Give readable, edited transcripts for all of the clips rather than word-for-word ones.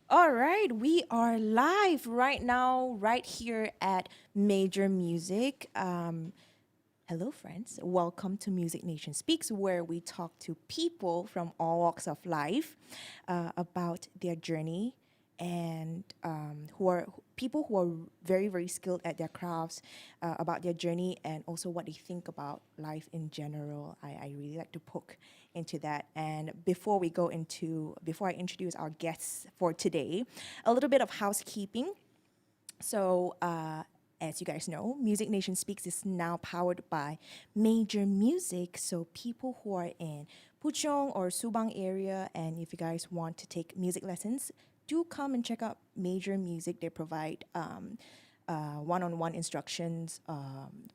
All right, we are live right now, right here at Major Music. Hello, friends. Welcome to Music Nation Speaks, where we talk to people from all walks of life about their journey and who are people who are very, very skilled at their crafts, about their journey, and also what they think about life in general. I really like to poke into that. And before I introduce our guests for today, a little bit of housekeeping. So, as you guys know, Music Nation Speaks is now powered by Major Music. So, people who are in Puchong or Subang area, and if you guys want to take music lessons, do come and check out Major Music. They provide one-on-one instructions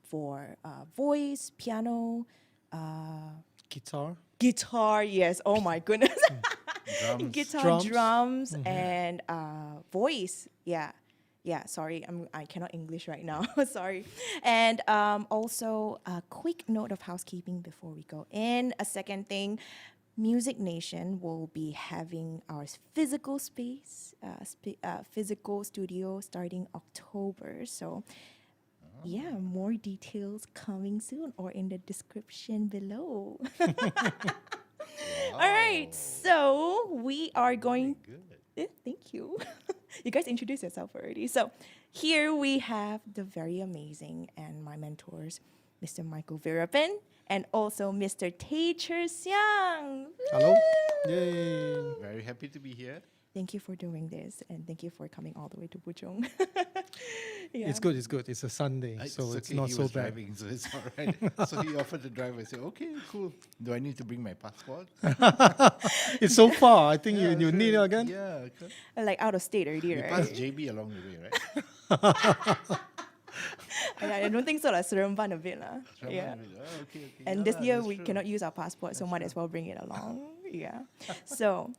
for voice, piano, Guitar, guitar. Yes, oh my goodness, Drums. guitar, drums. drums, and voice. Yeah, yeah. Sorry, I cannot English right now. Sorry. And also a quick note of housekeeping before we go in. A second thing. Music Nation will be having our physical space, physical studio starting October. So, yeah, more details coming soon or in the description below. All right, so we are going. Thank you. You guys introduced yourself already. So here we have the very amazing and my mentors, Mr. Michael Veerapen and also Mr. Tay Cher Siang. Hello. Woo! Yay. Very happy to be here. Thank you for doing this and thank you for coming all the way to Puchong. Yeah. It's good. It's good. It's a Sunday, so it's okay, not he so was bad. driving, so it's all right. So he offered to drive. I said, okay, cool. Do I need to bring my passport? It's so far. I think Yeah, you need it again. Yeah. Like out of state already, We right? passed JB along the way, right? I don't think so. Like Seremban a bit, lah. Travel Yeah. with- oh, okay. And Yeah this lah, year that's we true. cannot use our passport, so might as well bring it along. Yeah. So,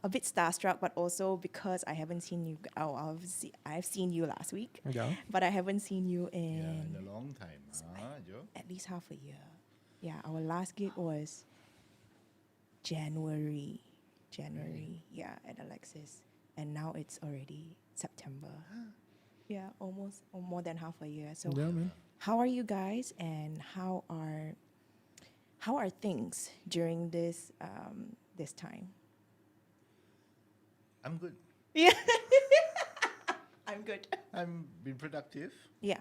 a bit starstruck, but also because I haven't seen you. I've seen you last week, Yeah. but I haven't seen you Yeah, in in a long time. Joe? at least half a year. Yeah, our last gig was January. Yeah, at Alexis, and now it's already September. Yeah, almost or more than half a year. So, Yeah, man. how are you guys, and how are things during this time? I'm good. Yeah, I'm good. I'm been productive. Yeah,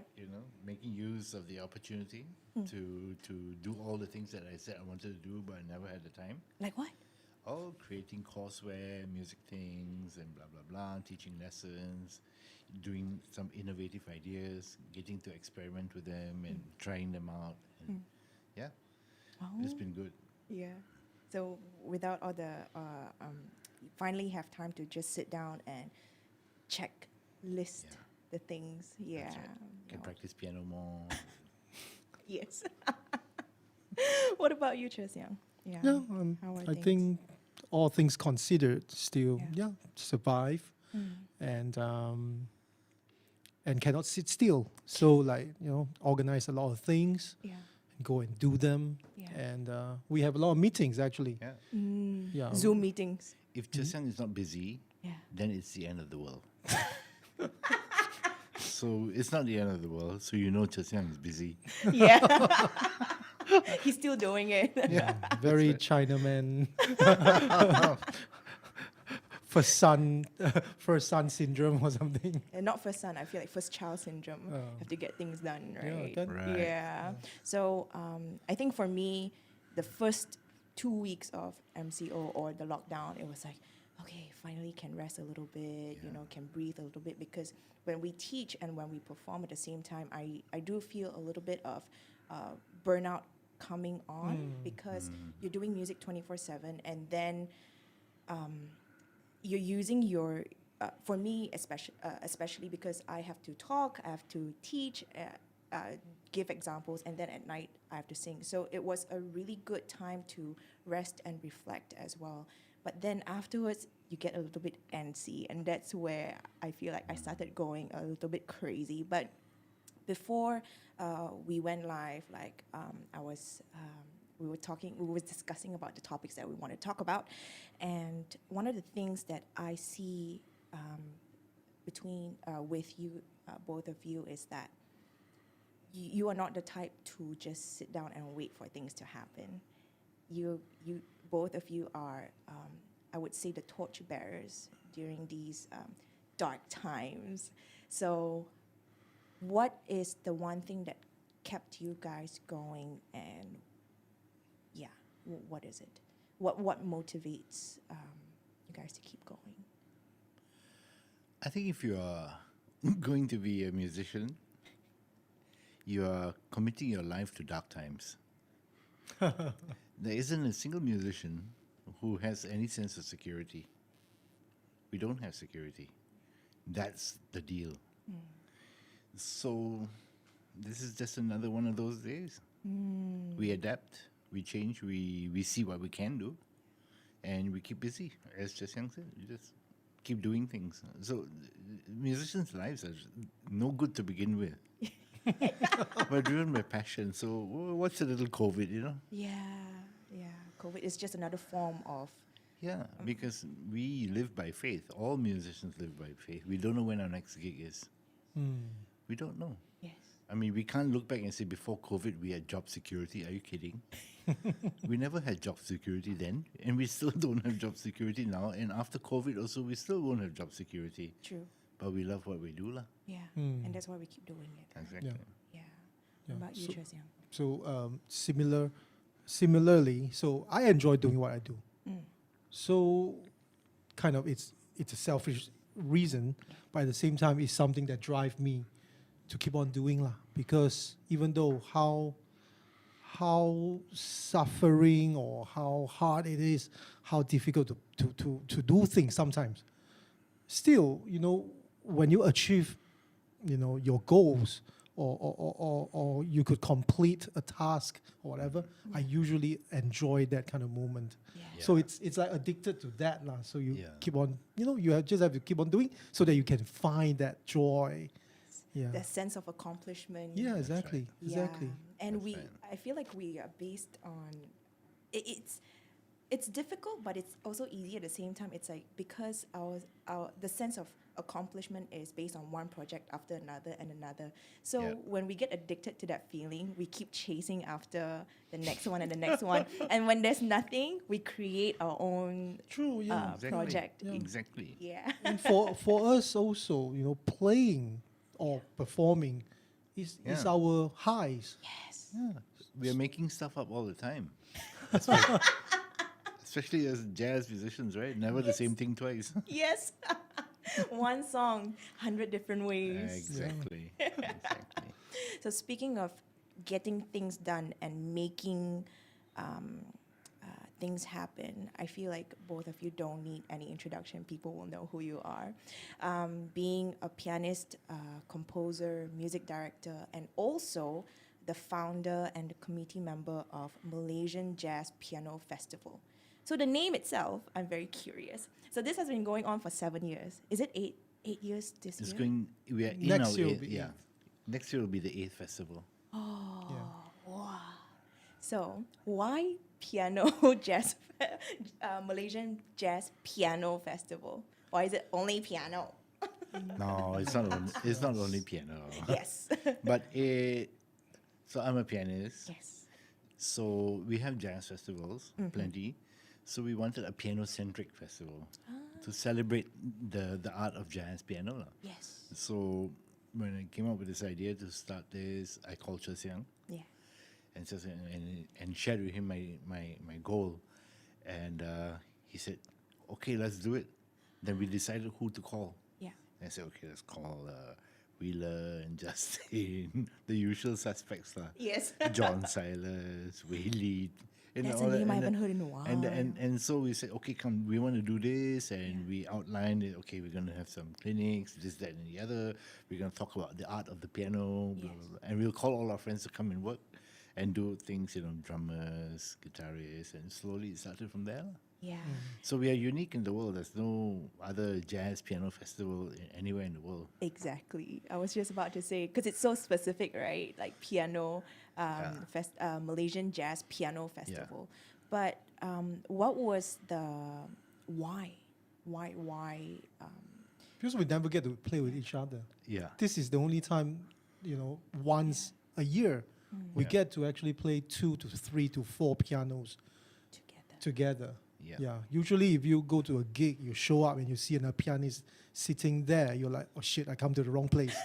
Making use of the opportunity to do all the things that I said I wanted to do, but I never had the time. like what? Oh, creating courseware, music things, and blah, blah, blah, teaching lessons, doing some innovative ideas, getting to experiment with them and trying them out. And yeah, it's Oh, been good. yeah. So without all the, you finally have time to just sit down and check, list Yeah. the things. Yeah. That's right. Can No. practice piano more. Yes. What about you, Cher Siang? Yeah. Yeah. How are I things? think all things considered, still, Yeah. survive Mm. and cannot sit still. So organize a lot of things, Yeah. go and do them, Yeah. and we have a lot of meetings actually. Yeah. Yeah. Zoom meetings. If Chesang is not busy, Yeah. then it's the end of the world. So it's not the end of the world. So Chesang is busy. Yeah. He's still doing it. Yeah, very Chinaman. first son syndrome or something. And not first son, I feel like first child syndrome. Oh. Have to get things done, Yeah, right? that- Right. Yeah. So I think for me, the first 2 weeks of MCO or the lockdown, it was like, okay, finally can rest a little bit, can breathe a little bit, because when we teach and when we perform at the same time, I do feel a little bit of burnout coming on because you're doing music 24/7, and then you're using your for me especially because I have to talk, I have to teach, give examples, and then at night I have to sing. So it was a really good time to rest and reflect as well. But then afterwards, you get a little bit antsy, and that's where I feel like I started going a little bit crazy. But before we went live, like I was we were discussing about the topics that we want to talk about, and one of the things that I see between with you, both of you, is that you are not the type to just sit down and wait for things to happen. You both of you are, I would say, the torchbearers during these dark times. So, what is the one thing that kept you guys going? And yeah, what is it? What motivates you guys to keep going? I think if you are going to be a musician, you are committing your life to dark times. There isn't a single musician who has any sense of security. We don't have security. That's the deal. So this is just another one of those days. We adapt, we change, we see what we can do, and we keep busy. As Cher Siang said, we just keep doing things. So musicians' lives are no good to begin with. We're driven by passion. So what's a little COVID, you know? Yeah. COVID is just another form of. Yeah, because we live by faith. All musicians live by faith. We don't know when our next gig is. We don't know. Yes. I mean, we can't look back and say before COVID we had job security. Are you kidding? We never had job security then, and we still don't have job security now. And after COVID also, we still won't have job security. True. But we love what we do, lah. Yeah. And that's why we keep doing it. Exactly. Yeah. Yeah. What about you, So- Cher Siang? So similarly, so I enjoy doing what I do. So kind of it's a selfish reason, but at the same time it's something that drives me to keep on doing lah. Because even though how suffering or how hard it is, how difficult to do things sometimes, still, when you achieve, your goals, or you could complete a task or whatever, I usually enjoy that kind of moment. Yeah. So it's like addicted to that lah. So you Yeah. keep on, just have to keep on doing so that you can find that joy. Yeah. That sense of accomplishment. Yeah, exactly. Yeah. Exactly. And That's right. I feel like we are based on, it's difficult, but it's also easy at the same time. It's like because the sense of accomplishment is based on one project after another and another. So Yeah. when we get addicted to that feeling, we keep chasing after the next one and the next one. And when there's nothing, we create our own True, yeah. project. Yeah. Exactly. Yeah. And for us also, playing or performing is Yeah. our highs. Yes. Yeah. We are making stuff up all the time. Especially as jazz musicians, right? Never the same thing twice. Yes. One song, 100 different ways. Exactly. Exactly. So speaking of getting things done and making things happen, I feel like both of you don't need any introduction. People will know who you are. Being a pianist, composer, music director, and also the founder and the committee member of Malaysian Jazz Piano Festival. So the name itself, I'm very curious. So this has been going on for 7 years. Is it eight years this It's year? going. We are in Next our year will eighth. be Yeah. eighth. Next year will be the 8th festival. Wow. So why piano jazz, Malaysian Jazz Piano Festival? Why is it only piano? No, it's not. It's not only piano. Yes. But so I'm a pianist. Yes. So we have jazz festivals, plenty. So we wanted a piano-centric festival to celebrate the art of jazz piano, lah. Yes. So when I came up with this idea to start this, I called Cher Siang Yeah. and shared with him my goal, and he said, "Okay, let's do it." Then we decided who to call. Yeah. And I said, "Okay, let's call Wheeler and Justin, the usual suspects, lah. Yes. John Silas, Whaley." That's all a that, name I and haven't then- heard in a while. And so we said, okay, come, we want to do this, and we outlined it. Okay, we're going to have some clinics, this, that, and the other. We're going to talk about the art of the piano, blah, Yes. blah, blah. And we'll call all our friends to come and work and do things, drummers, guitarists, and slowly it started from there. Yeah. So we are unique in the world. There's no other jazz piano festival anywhere in the world. Exactly. I was just about to say, because it's so specific, right? Like piano, Malaysian Jazz Piano Festival. But what was the why? Why? Because we never get to play with each other. Yeah. This is the only time, once a year, we Yeah. get to actually play 2 to 3 to 4 pianos together. Yeah. Usually, if you go to a gig, you show up and you see a pianist sitting there, you're like, oh shit, I come to the wrong place.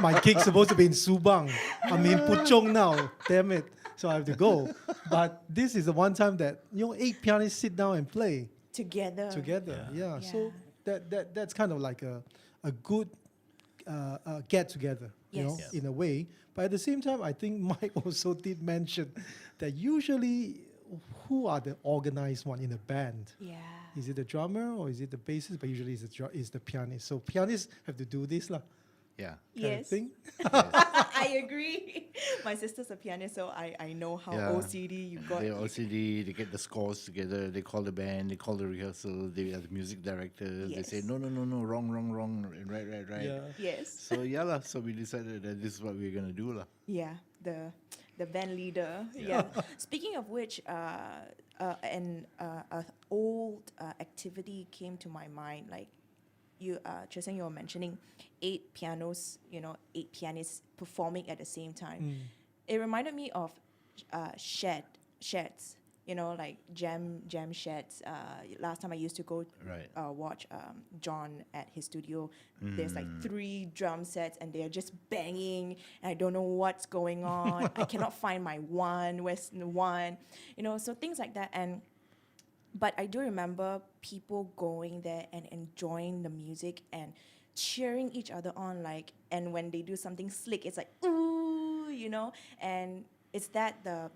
My gig's supposed to be in Subang. I'm in Puchong now. Damn it. So I have to go. But this is the one time that 8 pianists sit down and play Together. Yeah. So Yeah. that's kind of like a good get together, Yes. Yes. in a way. But at the same time, I think Mike also did mention that usually who are the organized one in a band? Yeah. Is it the drummer or is it the bassist? But usually it's the pianist. So pianists have to do this lah. Yeah. Kind of Yes. thing. I agree. My sister's a pianist, so I know how Yeah. OCD you got. They OCD, they get the scores together, they call the band, they call the rehearsal, they are the music directors, they say, Yes. no, wrong, right. Yeah. Yes. So yeah, lah. So we decided that this is what we're gonna do, lah. Yeah, the band leader. Yeah. Speaking of which, an old activity came to my mind. Like you, Cher Siang, you were mentioning 8 pianos. 8 pianists performing at the same time. It reminded me of sheds. Like jam sheds. Last time I used to go Right. watch John at his studio. There's like 3 drum sets and they're just banging and I don't know what's going on. I cannot find my one. Where's the one? So things like that. But I do remember people going there and enjoying the music and cheering each other on. And when they do something slick, it's like, ooh, and it's that the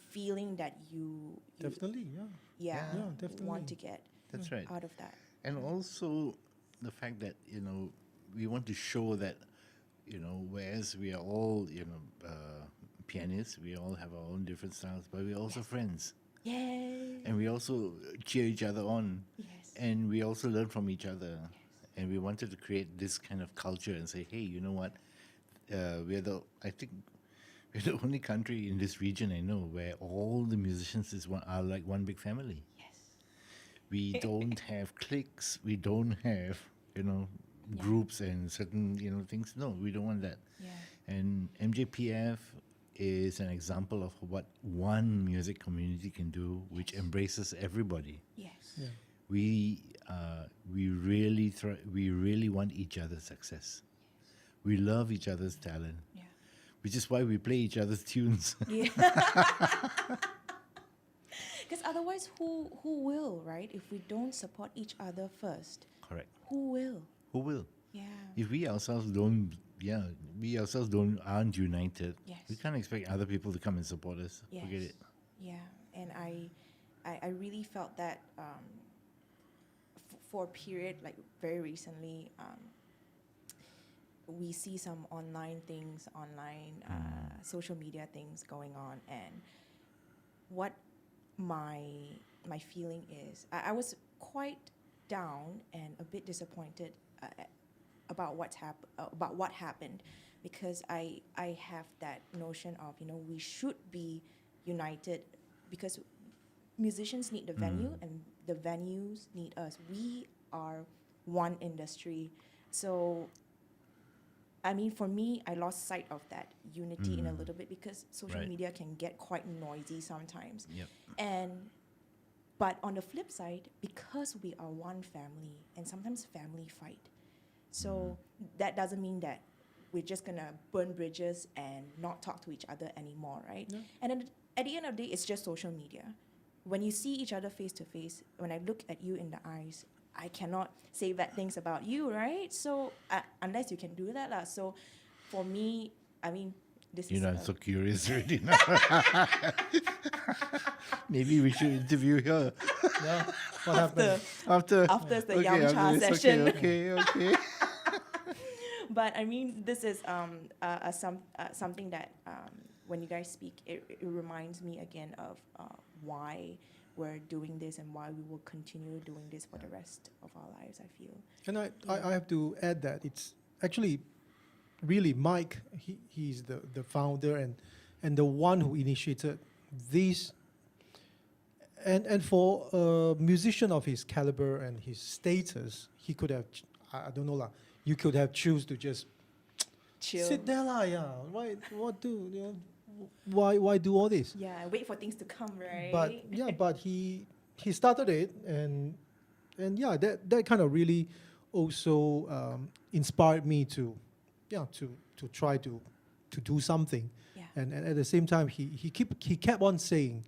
feeling that you Definitely, yeah. yeah, Yeah, definitely. want to get That's right. out of that. And also the fact that, we want to show that, whereas we are all, pianists, we all have our own different styles, but we're also friends. Yay. And we also cheer each other on. Yes. And we also learn from each other. And we wanted to create this kind of culture and say, hey, you know what? I think we're the only country in this region I know where all the musicians are like one big family. Yes. We don't have cliques. We don't have, groups and certain, things. No, we don't want that. Yeah. And MJPF is an example of what one music community can do, which embraces everybody. Yes. Yeah. We really want each other's success. We love each other's talent, Yeah. which is why we play each other's tunes. Yeah. Because otherwise, who will, right? If we don't support each other first, Correct. who will? Who will? Yeah. If we ourselves aren't united, Yes. we can't expect other people to come and support us. Yes. Forget it. Yeah, and I really felt that for a period, like very recently, we see some online things, social media things going on, and what my feeling is, I was quite down and a bit disappointed about what happened, because I have that notion of we should be united, because musicians need the venue and the venues need us. We are one industry. So I mean, for me, I lost sight of that unity in a little bit, because social Right. media can get quite noisy sometimes. Yep. But on the flip side, because we are one family, and sometimes family fight, so that doesn't mean that we're just gonna burn bridges and not talk to each other anymore, right? Yeah. And then at the end of the day, it's just social media. When you see each other face to face, when I look at you in the eyes, I cannot say bad things about you, right? So unless you can do that, lah. So for me, I mean, this You is know, I'm so curious already now. Maybe we should interview her Yeah. What happened? after the Yam Cha after this. session. Okay. But I mean, this is something that when you guys speak, it reminds me again of why we're doing this and why we will continue doing this for the rest of our lives, I feel. And I have to add that it's actually really Mike. He's the founder and the one who initiated this. And for a musician of his caliber and his status, he could have, I don't know lah, you could have choose to just Chill. sit there lah, yeah. Why do all this? Yeah, wait for things to come, right? But he started it, and yeah, that kind of really also inspired me to try to do something. Yeah. And at the same time, he kept on saying,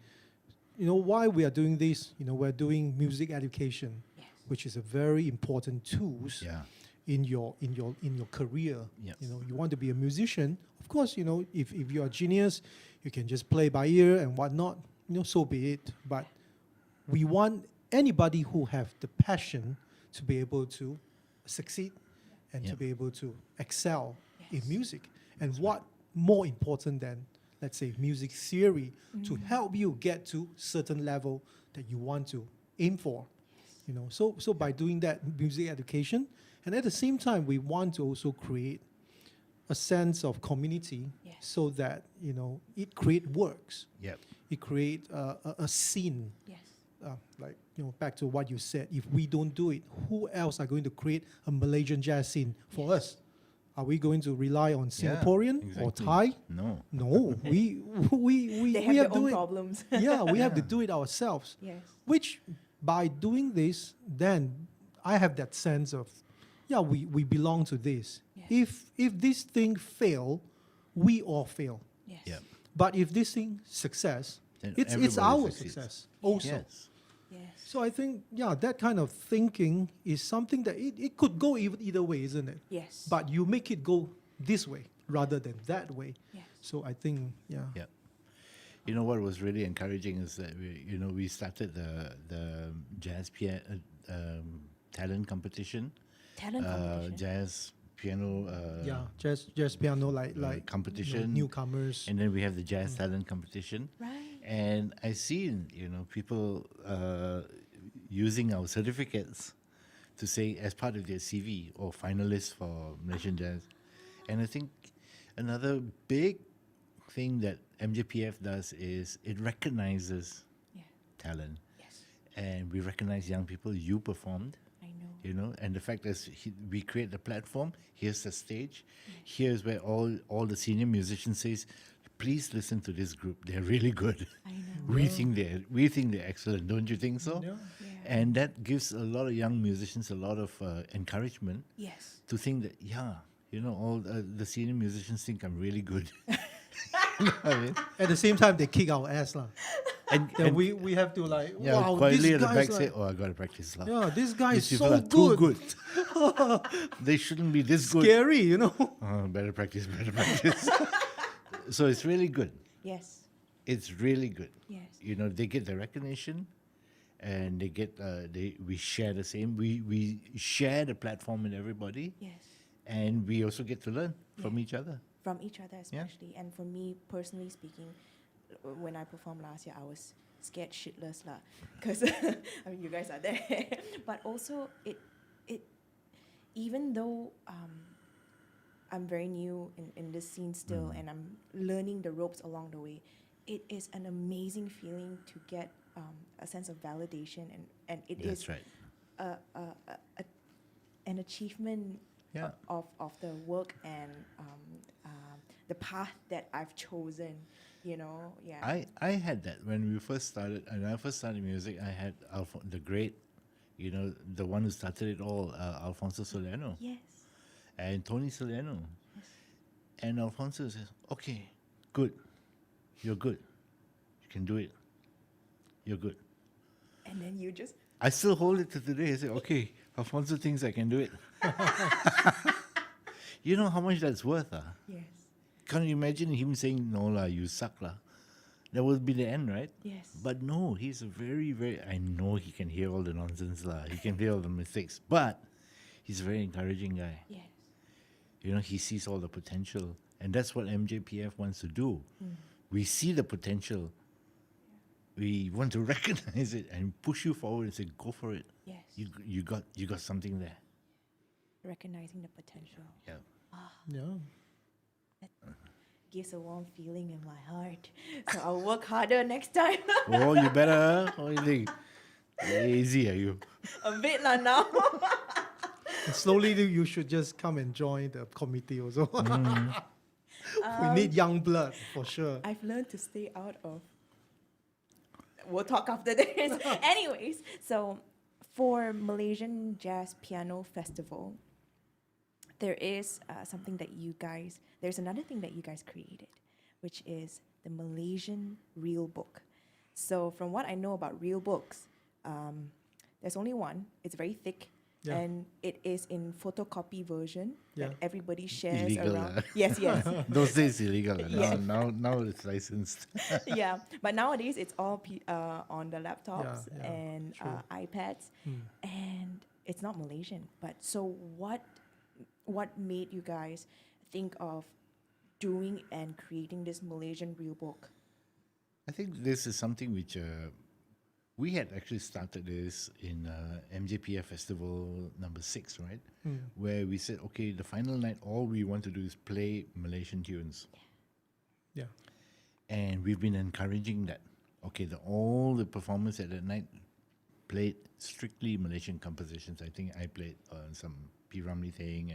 why we are doing this. We're doing music education, Yes. which is a very important tools Yeah. in your career. Yes. You want to be a musician. Of course, if you're a genius, you can just play by ear and whatnot. So be it. But we want anybody who have the passion to be able to succeed and to Yep. be able to excel Yes. in music. And what more important than, let's say, music theory to help you get to certain level that you want to aim for. So by doing that music education, and at the same time, we want to also create a sense of community, Yes. so that it create works, Yep. it create a scene. Yes. Like back to what you said, if we don't do it, who else are going to create a Malaysian jazz scene for us? Are we going to rely on Singaporean or exactly. Thai? No. No, we They have have their to do own it. problems. Yeah, we have to do it ourselves. Yes. Which, by doing this, then I have that sense of, we belong to this. Yes. If this thing fail, we all fail. Yes. Yep. But if this thing success, Then it's everybody our succeeds. success also. Yes. Yes. So I think, that kind of thinking is something that it could go either way, isn't it? Yes. But you make it go this way rather than that way. Yes. So I think, Yeah. What was really encouraging is that we started the jazz talent competition, Talent competition. jazz piano jazz piano like competition, newcomers. and then we have the jazz talent competition. Right. And I seen people using our certificates to say as part of their CV or finalists for Malaysian Jazz. And I think another big thing that MJPF does is it recognizes Yeah. talent, Yes. and we recognize young people. You performed, I know. and the fact is we create the platform. Here's the stage. Here's where all the senior musicians says, please listen to this group. They're really good. I know. We think they're excellent. Don't you think so? Yeah. Yeah. And that gives a lot of young musicians a lot of encouragement Yes. to think that all the senior musicians think I'm really good. You know what I mean? At the same time, they kick our ass lah. And, Then and we have to like, yeah, wow, quietly this at the guy's back say, like, "Oh, I gotta practice lah. yeah, this guy is These people so are too good. good. They shouldn't be this good. Scary, Better practice. So it's really good. Yes. It's really good. Yes. They get the recognition, and they get we share the same. We share the platform with everybody, Yes. and we also get to learn from Yeah. each other. From each other especially. And for me personally speaking, when I performed last year, I was scared shitless lah, because you guys are there. But also it even though I'm very new in this scene still, and I'm learning the ropes along the way, it is an amazing feeling to get a sense of validation, and it That's is right. an achievement Yeah. of the work and the path that I've chosen, Yeah. I had that when we first started. And when I first started music, I had the great, the one who started it all, Alfonso Solano Yes. and Tony Solano. And Alfonso says, "Okay, good, you're good, you can do it, you're good." And then you just I still hold it to today. I say, "Okay, Alfonso thinks I can do it." You know how much that's worth, yes. Can't you imagine him saying, "No lah, you suck lah"? That would be the end, right? Yes. But no, he's a very, very. I know he can hear all the nonsense lah. He can hear all the mistakes, but he's a very encouraging guy. Yes. He sees all the potential, and that's what MJPF wants to do. Mm. We see the potential we want to recognize it and push you forward and say, go for it. Yes. You got something there. Recognizing the potential. Yeah. Yeah. Gives a warm feeling in my heart. So I'll work harder next time. Oh, you better. What do you think? Lazy are you? A bit lah now. And slowly you should just come and join the committee also. We need young blood for sure. I've learned to stay out of. We'll talk after this. Anyways, so for Malaysian Jazz Piano Festival, there is something that there's another thing that you guys created, which is the Malaysian Real Book. So from what I know about real books, there's only one. It's very thick. Yeah. And it is in photocopy version Yeah. that everybody shares Illegal, around. Yes, yes. Those days illegal. Yeah. Now it's licensed. Yeah, but nowadays it's all on the laptops Yeah, yeah, and true. iPads, and it's not Malaysian. But so what made you guys think of doing and creating this Malaysian real book? I think this is something which we had actually started this in MJPF Festival number 6, right? Where we said, okay, the final night, all we want to do is play Malaysian tunes. Yeah. And we've been encouraging that. Okay, all the performers at that night played strictly Malaysian compositions. I think I played some P. Ramlee thing,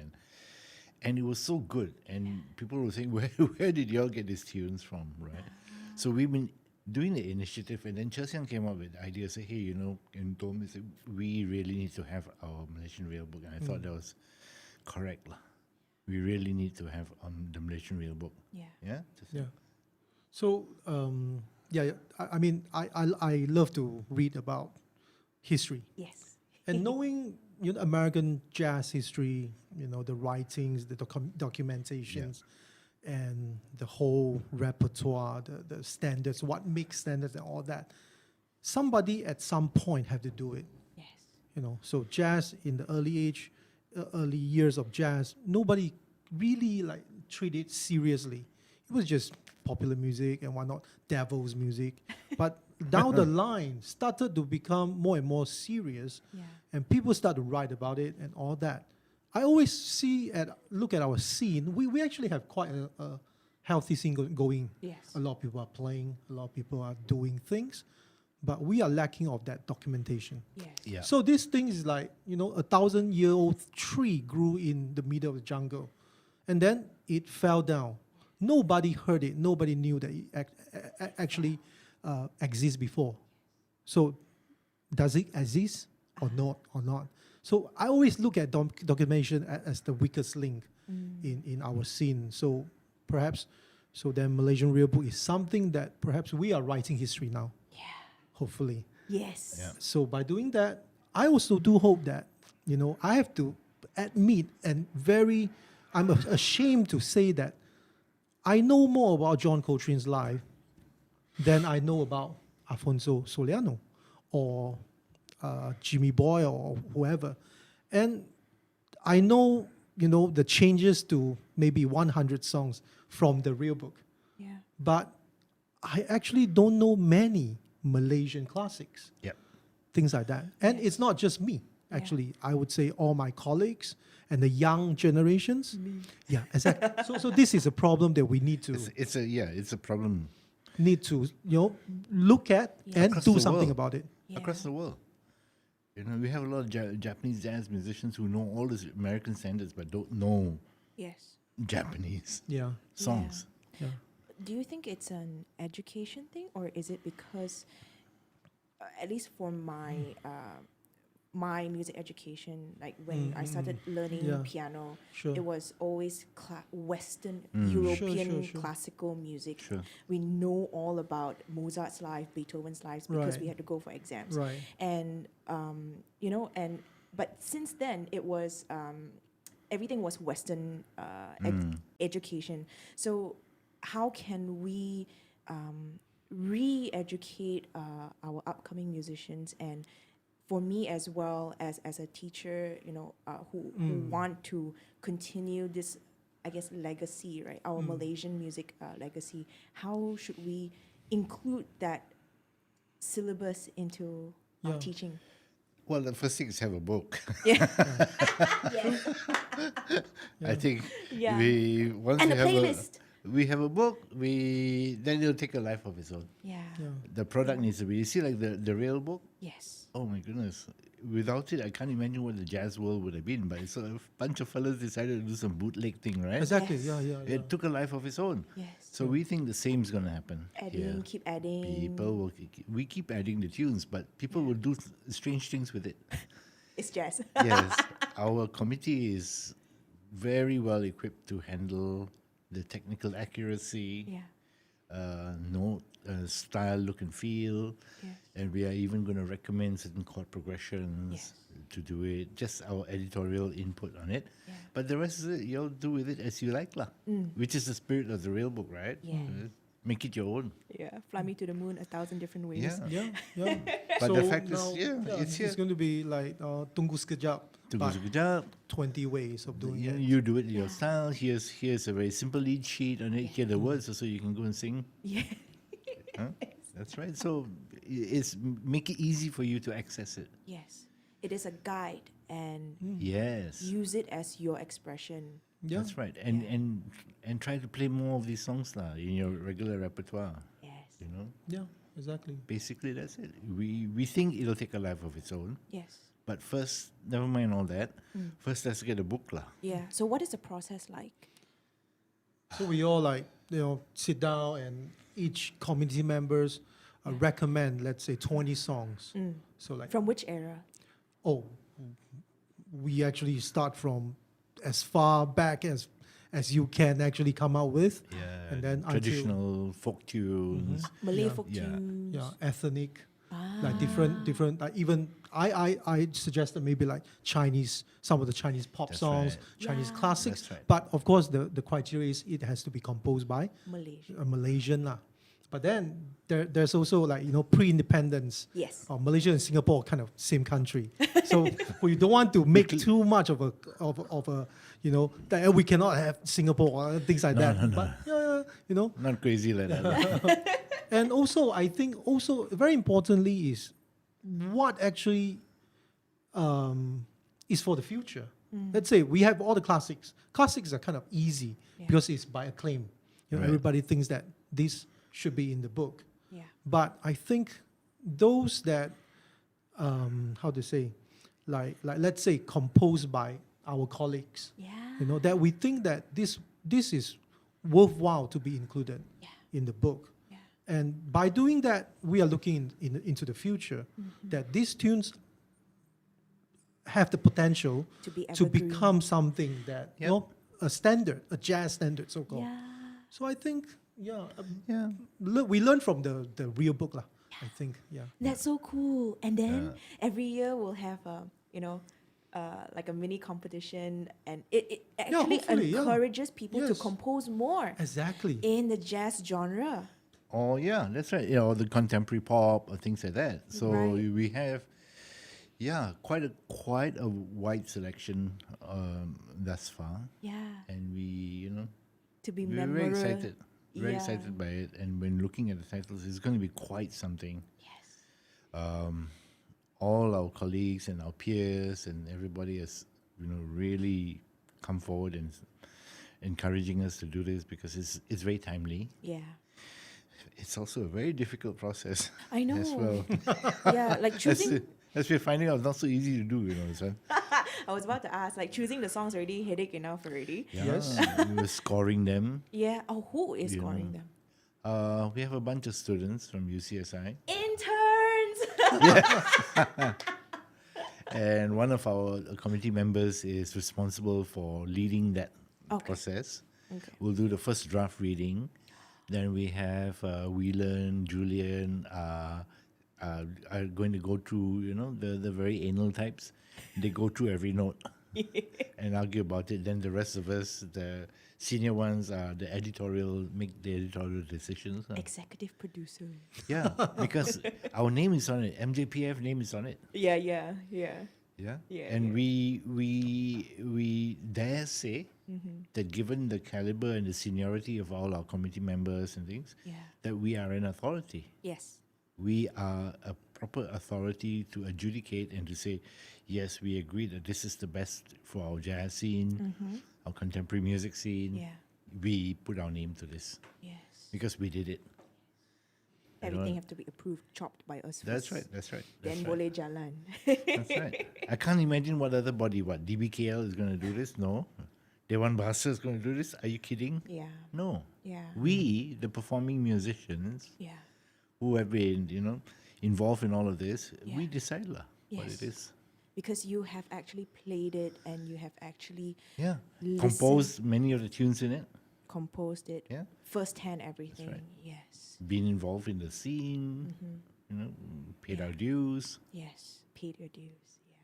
and it was so good. And people were saying, where did y'all get these tunes from, right? So we've been doing the initiative, and then Cher Siang came up with the idea, say, hey, and told me, we really need to have our Malaysian real book. And I thought that was correct. We really need to have the Malaysian real book. Yeah. Yeah? Yeah. So, I mean, I love to read about history. Yes. And knowing American jazz history, the writings, the documentations, and the whole repertoire, the standards, what makes standards and all that, somebody at some point had to do it. Yes. So jazz in the early years of jazz, nobody really treated it seriously. It was just popular music and whatnot, devil's music. But down the line, started to become more and more serious, and people start to write about it and all that. I always look at our scene. We actually have quite a healthy scene going. Yes. A lot of people are playing, a lot of people are doing things, but we are lacking of that documentation. Yes. Yeah. So this thing is like, 1,000-year-old tree grew in the middle of the jungle, and then it fell down. Nobody heard it. Nobody knew that it actually exists before. So does it exist or not? So I always look at documentation as the weakest link in our scene. So perhaps, then Malaysian Real Book is something that perhaps we are writing history now. Yeah. Hopefully. Yes. Yeah. So by doing that, I also do hope that, I have to admit I'm ashamed to say that I know more about John Coltrane's life than I know about Afonso Soliano or Jimmy Boyle or whoever. And I know, the changes to maybe 100 songs from the real book. Yeah. But I actually don't know many Malaysian classics. Yep. Things like that. And it's not just me, actually. I would say all my colleagues and the young generations. Yeah, exactly. so this is a problem that we need to It's a problem look at and Across do the something world. about it. across the world. We have a lot of Japanese jazz musicians who know all these American standards but don't know Yes. Japanese Yeah. songs. Yeah. Do you think it's an education thing, or is it because, at least for my music education, like when I started learning Yeah. piano, Sure. it was always Western Sure, European sure. classical music. Sure. We know all about Mozart's life, Beethoven's lives, because we Right. had to go for exams. Right. And but since then it was everything was Western education. So how can we re-educate our upcoming musicians, and for me as well as a teacher, who want to continue this, I guess, legacy, right? Our Malaysian music legacy. How should we include that syllabus into our Yeah. teaching? Well, the first thing is have a book. Yeah. I think Yeah. we once And we a have playlist. we have a book, then it'll take a life of its own. Yeah. Yeah. The product needs to be. You see, like the real book. Yes. Oh my goodness! Without it, I can't imagine what the jazz world would have been. But it's a bunch of fellas decided to do some bootleg thing, right? Exactly. Yes. Yeah. It took a life of its own. Yes. So we think the same is going to happen Adding, here. keep adding. People will we keep adding the tunes, but people will do strange things with it. It's jazz. Yes, our committee is very well equipped to handle the technical accuracy, Yeah. note, style, look and feel, Yes. and we are even going to recommend certain chord progressions Yes. to do it. Just our editorial input on it, Yeah. but the rest of it you'll do with it as you like, lah. Which is the spirit of the real book, right? Yeah. Make it your own. Yeah. Fly me to the moon 1,000 different ways. Yeah. Yeah. Yeah. But so the fact is, now, it's here. going to be like tunggu sekejap, Tunggu but sekejap. 20 ways of doing Yeah, it. you do it your style. Here's a very simple lead sheet on it. Here are the words, so you can go and sing. Yeah. Huh? That's right. So it's make it easy for you to access it. Yes. It is a guide and Yes, use it as your expression. Yeah. that's right. And try to play more of these songs lah in your regular repertoire. Yes. You know, Yeah. Exactly. basically that's it. We think it'll take a life of its own. Yes. But first, never mind all that. First, let's get a book lah. Yeah. So what is the process like? So we all sit down and each community members recommend, let's say, 20 songs. So like, From which era? we actually start from as far back as you can actually come out with. Yeah, And then until- traditional folk tunes. Malay Yeah. folk Yeah. tunes. Yeah, ethnic, like different. Like even I suggested maybe like Chinese, some of the Chinese pop That's songs, right. Chinese Yeah. classics. That's right. But of course, the criteria is it has to be composed by Malaysia. a Malaysian lah. But then there's also like pre-independence. Yes. Malaysia and Singapore kind of same country, so we don't want to make too much of a that we cannot have Singapore or things like that. But yeah, Not crazy like that. and also I think also very importantly is what actually is for the future. Let's say we have all the classics. Classics are kind of easy because it's by acclaim. Right. Everybody thinks that this should be in the book. Yeah. But I think those that, how to say, like let's say composed by our colleagues, Yeah. that we think that this is worthwhile to be included in the book. Yeah. And by doing that, we are looking into the future that these tunes have the potential To be to evergreen. become something that, Yep. a standard, a jazz standard, so-called. Yeah. So I think, yeah, Yeah. we learn from the real book, lah. I think, yeah. That's so cool. And then every year we'll have like a mini competition, and it actually hopefully, yeah. encourages people to Yes. compose more Exactly. in the jazz genre. Oh yeah, that's right. Or the contemporary pop or things like that. So Right. we have, quite a wide selection thus far, Yeah. and we To be we're memorable. very excited, very Yeah. excited by it. And when looking at the titles, it's going to be quite something. Yes. All our colleagues and our peers and everybody has really come forward and encouraging us to do this because it's very timely. Yeah. It's also a very difficult process I know. as well. Yeah, like choosing. As we're finding out, not so easy to do, this one. I was about to ask, like choosing the songs already headache enough already. Yes. We were scoring them. Yeah. Oh, who is You scoring know. them? We have a bunch of students from UCSI, Interns. and one of our committee members is responsible for leading that Okay. process. Okay. We'll do the first draft reading. Then we have Whelan, Julian are going to go through, the very anal types. They go through every note and argue about it. Then the rest of us, the senior ones, make the editorial decisions. Executive producer. Yeah, because our name is on it. MJPF name is on it. Yeah. Yeah. Yeah. Yeah. And we dare say that given the caliber and the seniority of all our committee members and things, Yeah. that we are an authority. Yes. We are a proper authority to adjudicate and to say, yes, we agree that this is the best for our jazz scene, our contemporary music scene. Yeah. We put our name to this Yes. because we did it. I don't- Everything have to be approved, chopped by us That's first. right. That's right. Then That's right. boleh jalan. That's right. I can't imagine what other body, what DBKL is going to do this. No. Dewan Bahasa is going to do this. Are you kidding? Yeah. No. Yeah. We, the performing musicians Yeah. who have been, involved in all of this, we Yeah. decide what Yes. it is. Because you have actually played it and you have actually Yeah. Listen. Composed many of the tunes in it. composed it Yeah. firsthand, everything. right. Yes. Been involved in the scene. Paid our dues. Yes. Paid your dues. Yeah.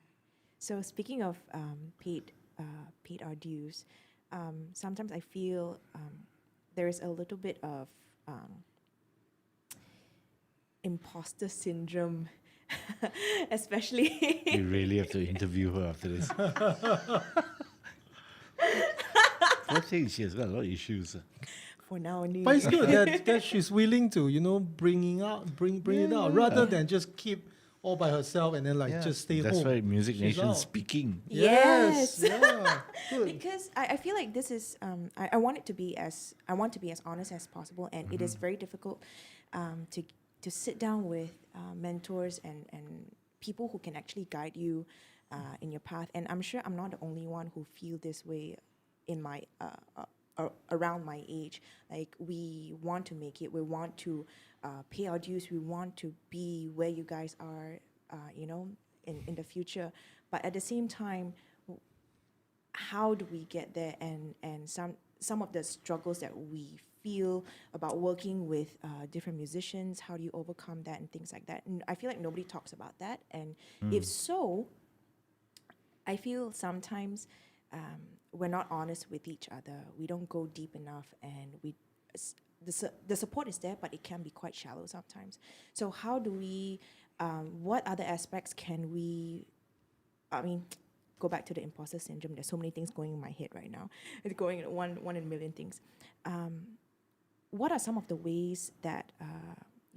So speaking of paid our dues, sometimes I feel there is a little bit of imposter syndrome, especially. We really have to interview her after this. Poor thing, she has got a lot of issues. For now only. But it's good that she's willing to, bring it out rather than just keep all by herself and then just stay That's home. why Music She's Nation out. speaking. Yes. Yeah. Good. Because I feel like this is I want to be as honest as possible, and it is very difficult to sit down with mentors and people who can actually guide you in your path. And I'm sure I'm not the only one who feel this way in my around my age. Like, we want to make it, we want to pay our dues, we want to be where you guys are, in the future. But at the same time, how do we get there, and some of the struggles that we feel about working with different musicians, how do you overcome that and things like that? And I feel like nobody talks about that, and if so, I feel sometimes we're not honest with each other, we don't go deep enough, and the support is there, but it can be quite shallow sometimes. So how do we what other aspects can we, go back to the imposter syndrome. There's so many things going in my head right now. It's going one in a million things. What are some of the ways that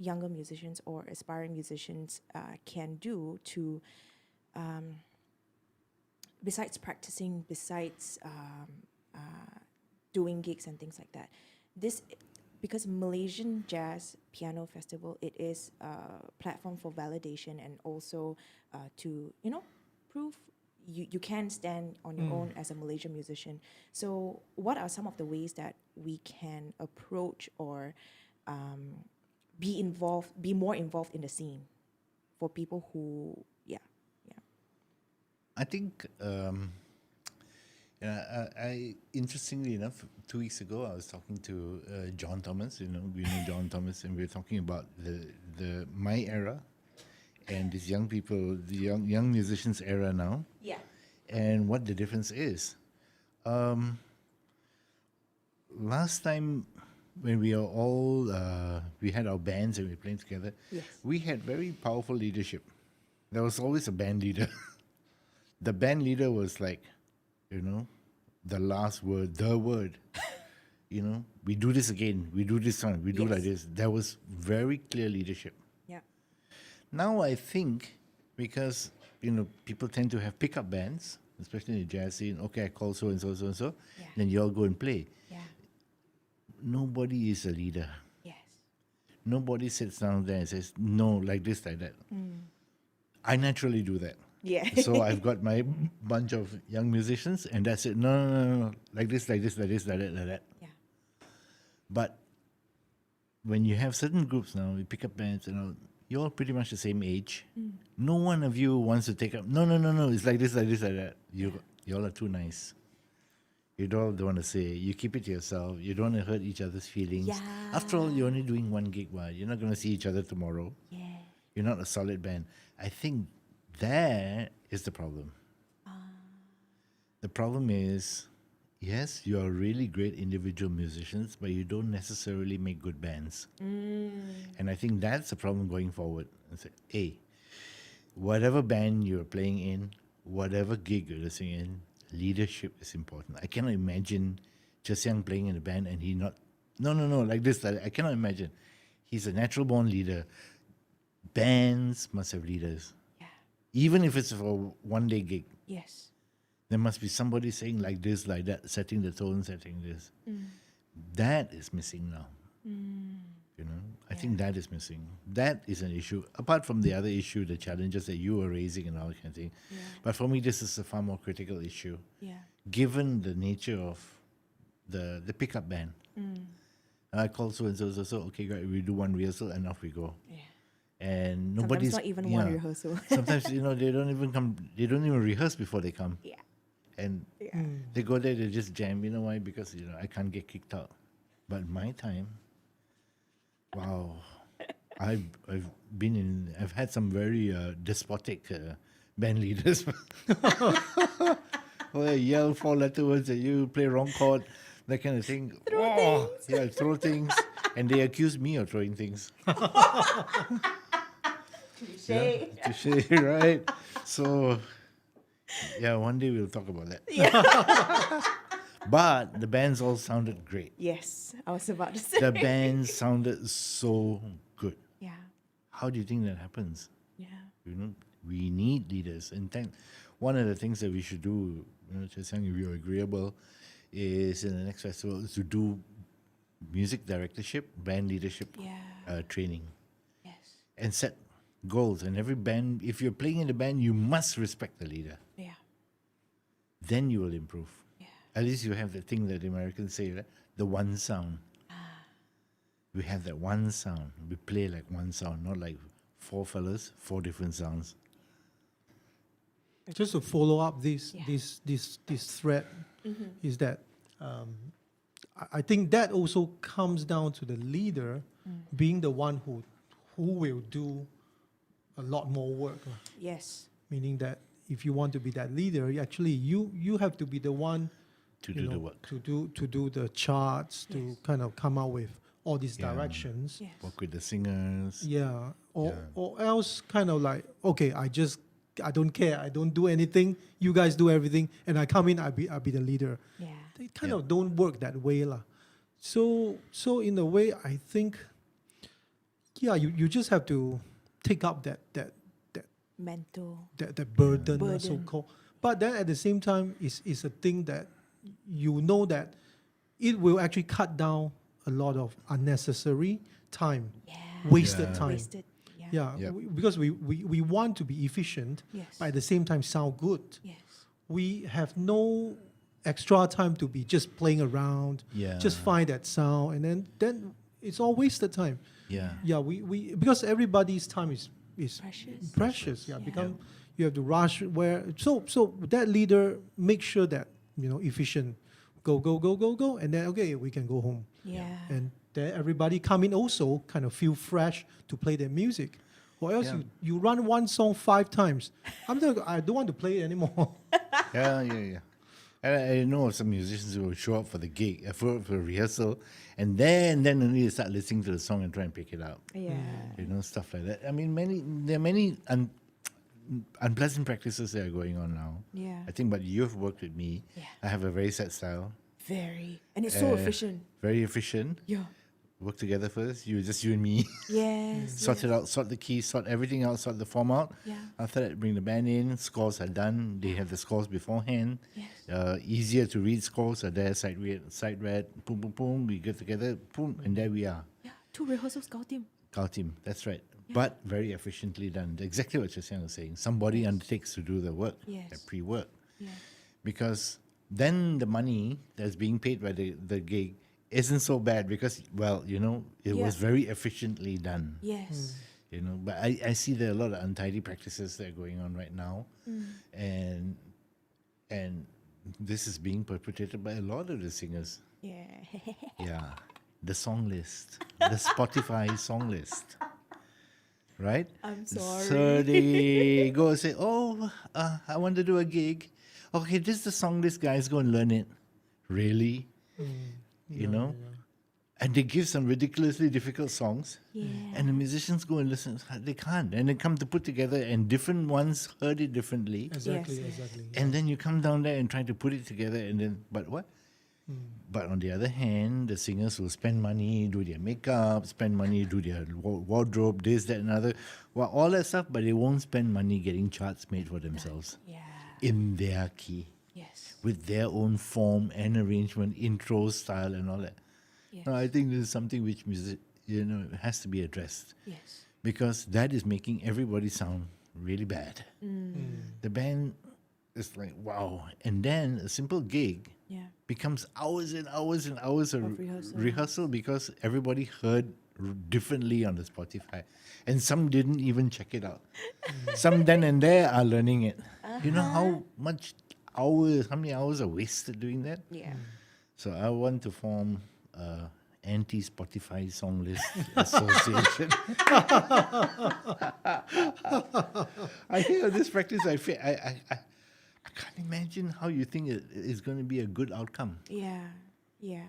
younger musicians or aspiring musicians can do to, besides practicing, besides doing gigs and things like that? Because Malaysian Jazz Piano Festival, it is a platform for validation and also to, prove you can stand on your own as a Malaysian musician. So what are some of the ways that we can approach or be more involved in the scene for people who, I think, I interestingly enough, 2 weeks ago, I was talking to John Thomas. We know John Thomas, and we were talking about the my era and these young people, the young musicians era now, and what the difference is. Last time when we are all we had our bands and we were playing together, we had very powerful leadership. There was always a band leader. The band leader was like, the last word, the word. We do this again, we do this one, we do like this. There was very clear leadership. Yeah. Now I think because, people tend to have pickup bands, especially in the jazz scene. Okay, I call so and so, so and so, then you all go and play. Yeah. Nobody is a leader. Yes. Nobody sits down there and says, no, like this, like that. I naturally do that. Yeah. So I've got my bunch of young musicians, and that's it. No. Like this, like this, like this, like that, like that. Yeah. But when you have certain groups now, you pick up bands, you're all pretty much the same age. No one of you wants to take up, no. It's like this, like this, like that. You all are too nice. You don't want to say. You keep it to yourself. You don't want to hurt each other's feelings. Yeah. After all, you're only doing one gig. You're not going to see each other tomorrow. Yeah. You're not a solid band. I think that is the problem. The problem is, yes, you are really great individual musicians, but you don't necessarily make good bands. And I think that's the problem going forward. And say, hey, whatever band you're playing in, whatever gig you're listening in, leadership is important. I cannot imagine Cher Siang playing in a band and he not, no, like this. I cannot imagine. He's a natural born leader. bands must have leaders. Yeah. Even if it's for a one-day gig, Yes. there must be somebody saying like this, like that, setting the tone, setting this. That is missing now. You know, I think that is missing. That is an issue. Apart from the other issue, the challenges that you were raising and all that kind of thing. Yeah. But for me, this is a far more critical issue, Yeah. given the nature of the pickup band. I call so and so, okay, great, we do one rehearsal and off we go. Yeah. And Sometimes nobody's not even one rehearsal. sometimes they don't even come. They don't even rehearse before they come, Yeah. and Yeah. they go there. They just jam. You know why? Because I can't get kicked out. But my time, wow, I've had some very despotic band leaders. Well, they yell 4-letter words at you, play wrong chord, that kind of thing. Throw things. Yeah, throw things, and they accuse me of throwing things. Touché. Touché, right? So, yeah, one day we'll talk about that. But the bands all sounded great. Yes, I was about to say. The bands sounded so good. Yeah. How do you think that happens? Yeah. We need leaders. In fact, one of the things that we should do, Cher Siang, if you're agreeable, is in the next festival is to do music directorship, band leadership Yeah. training, Yes. and set goals. And every band, if you're playing in the band, you must respect the leader. Yeah. Then you will improve. Yeah. At least you have the thing that the Americans say, right? The one sound. We have that one sound. We play like one sound, not like four fellas, four different sounds. Just to follow up this Yeah. this thread is that I think that also comes down to the leader being the one who will do a lot more work. Yes. Meaning that if you want to be that leader, you have to be the one To you do the know, work. to do the charts, to Yes. kind of come out with all these Yeah. directions. Yes. Work with the singers. Yeah. Or Yeah. or else kind of like, okay, I don't care. I don't do anything. You guys do everything, and I come in. I'll be the leader. Yeah. They kind Yeah. of don't work that way, lah. So in a way, I think, you just have to take up that Mental. burden, Burden. so called. But then at the same time, is a thing that you know that it will actually cut down a lot of unnecessary time, Yeah. wasted Yeah. time. Wasted. Yeah. Yeah, Yep. because we want to be efficient, Yes. but at the same time sound good. Yes. We have no extra time to be just playing around, Yeah. just find that sound, and then it's all wasted time. Yeah. Yeah, we because everybody's time is Precious. precious. Yeah, Yeah. become you have to rush where so that leader make sure that efficient, go, and then okay we can go home, Yeah. and then everybody come in also kind of feel fresh to play their music. Or else Yeah. you run one song 5 times. I don't want to play it anymore. Yeah. And I know of some musicians who will show up for the gig, for rehearsal, and then only they start listening to the song and try and pick it out. Yeah. Stuff like that. I mean, there are many unpleasant practices that are going on now. Yeah. I think, but you've worked with me. Yeah. I have a very set style, Very. And it's so efficient. very efficient. Yeah. Work together first. You and me. Yes. Sort it out, sort the keys, sort everything out, sort the form out. Yeah. After that, bring the band in. Scores are done. They have the scores beforehand. Yes. Easier to read scores are there. Side read. Boom, boom, boom. We get together. Boom, and there we are. Yeah. 2 rehearsals, Gao team. Cow team. That's right. But very efficiently done. Exactly what Cher Siang was saying. Somebody undertakes to do the work, Yes. the pre-work, Yeah. because then the money that's being paid by the gig isn't so bad because it was Yeah. very efficiently done. Yes. But I see there are a lot of untidy practices that are going on right now, and this is being perpetrated by a lot of the singers. Yeah. Yeah, the song list, the Spotify song list, right? I'm sorry. So they go and say, "Oh, I want to do a gig. Okay, this is the song list, guys. Go and learn it." Really, and they give some ridiculously difficult songs. Yeah. And the musicians go and listen. They can't. And they come to put together, and different ones heard it differently. Exactly, Yes. exactly. And then you come down there and try to put it together, and then, but what? But on the other hand, the singers will spend money, do their makeup, spend money, do their wardrobe, this, that, and other. Well, all that stuff, but they won't spend money getting charts made for themselves Yeah. in their key, Yes. with their own form and arrangement, intro style, and all that. Yes. Now, I think this is something which music, has to be addressed, Yes. because that is making everybody sound really bad. The band is like, wow. And then a simple gig Yeah. becomes hours and hours and hours of rehearsal. rehearsal because everybody heard differently on the Spotify. And some didn't even check it out. Some then and there are learning it. You know how many hours are wasted doing that? Yeah. So I want to form a anti-Spotify song list association. I hear this practice. I can't imagine how you think it is going to be a good outcome. Yeah. Yeah.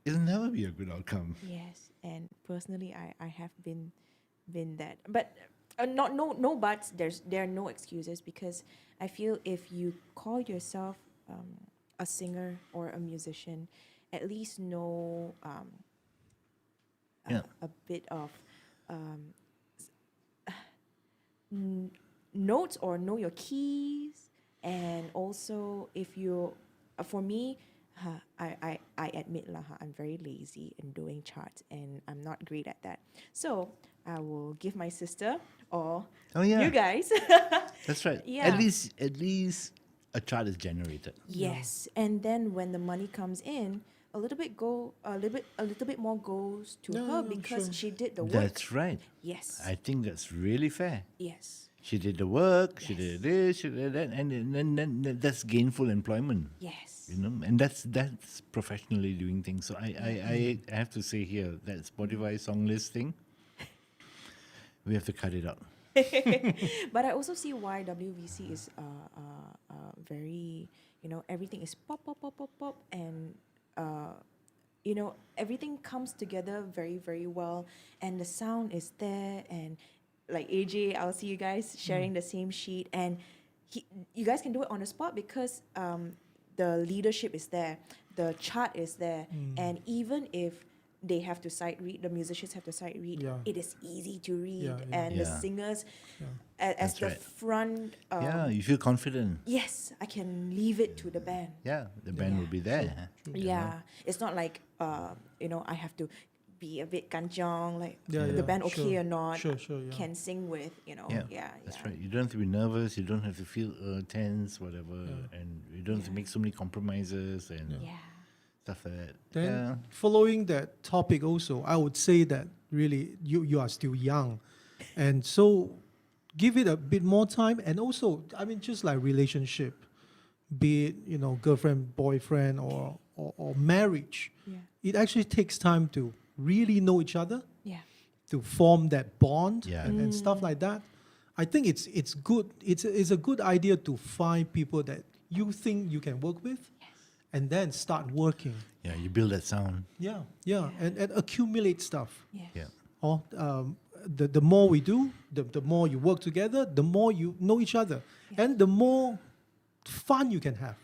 It'll never be a good outcome. Yes. And personally, I have been that, but no buts. There are no excuses, because I feel if you call yourself a singer or a musician, at least know Yeah. a bit of notes, or know your keys. And also, if you, for me, I admit I'm very lazy in doing charts, and I'm not great at that. So I will give my sister or Oh, yeah. you guys. That's right. Yeah. At least a chart is generated. Yes, and then when the money comes in, a little bit more goes to Yeah, her, yeah, because sure. she did the work. That's right. Yes. I think that's really fair. Yes. She did the work, she Yes. did this, she did that, and then that's gainful employment. Yes. And that's professionally doing things. So I have to say here that Spotify song list thing, we have to cut it out. But I also see why WVC is very, everything is pop, pop, pop, pop, pop, and everything comes together very, very well, and the sound is there, and like AJ, I'll see you guys sharing the same sheet, and you guys can do it on the spot, because the leadership is there, the chart is there, and even if they have to sight read, the musicians have to sight read, Yeah. it is easy to read, Yeah, yeah. and the Yeah. singers, Yeah. as That's the right. front, Yeah, you feel confident. yes, I can leave it to the band. Yeah, the band will be there. Yeah, it's not like I have to be a bit kanchong, like Yeah, the yeah, band okay sure. or not, Sure, yeah. can sing with, Yeah, that's right. You don't have to be nervous. You don't have to feel tense, whatever, and you don't have to make so many compromises and Yeah. stuff like that. Then Yeah. following that topic also, I would say that really you are still young, and so give it a bit more time. And also, I mean, just like relationship, be it girlfriend, boyfriend, or marriage, Yeah. it actually takes time to really know each other, Yeah. to form that bond, Yeah. and stuff like that. I think it's good. It's a good idea to find people that you think you can work with, and then start working. Yeah, you build that sound. Yeah, and accumulate stuff. Yes. Yeah. Or the more we do, the more you work together, the more you know each other, and the more fun you can have.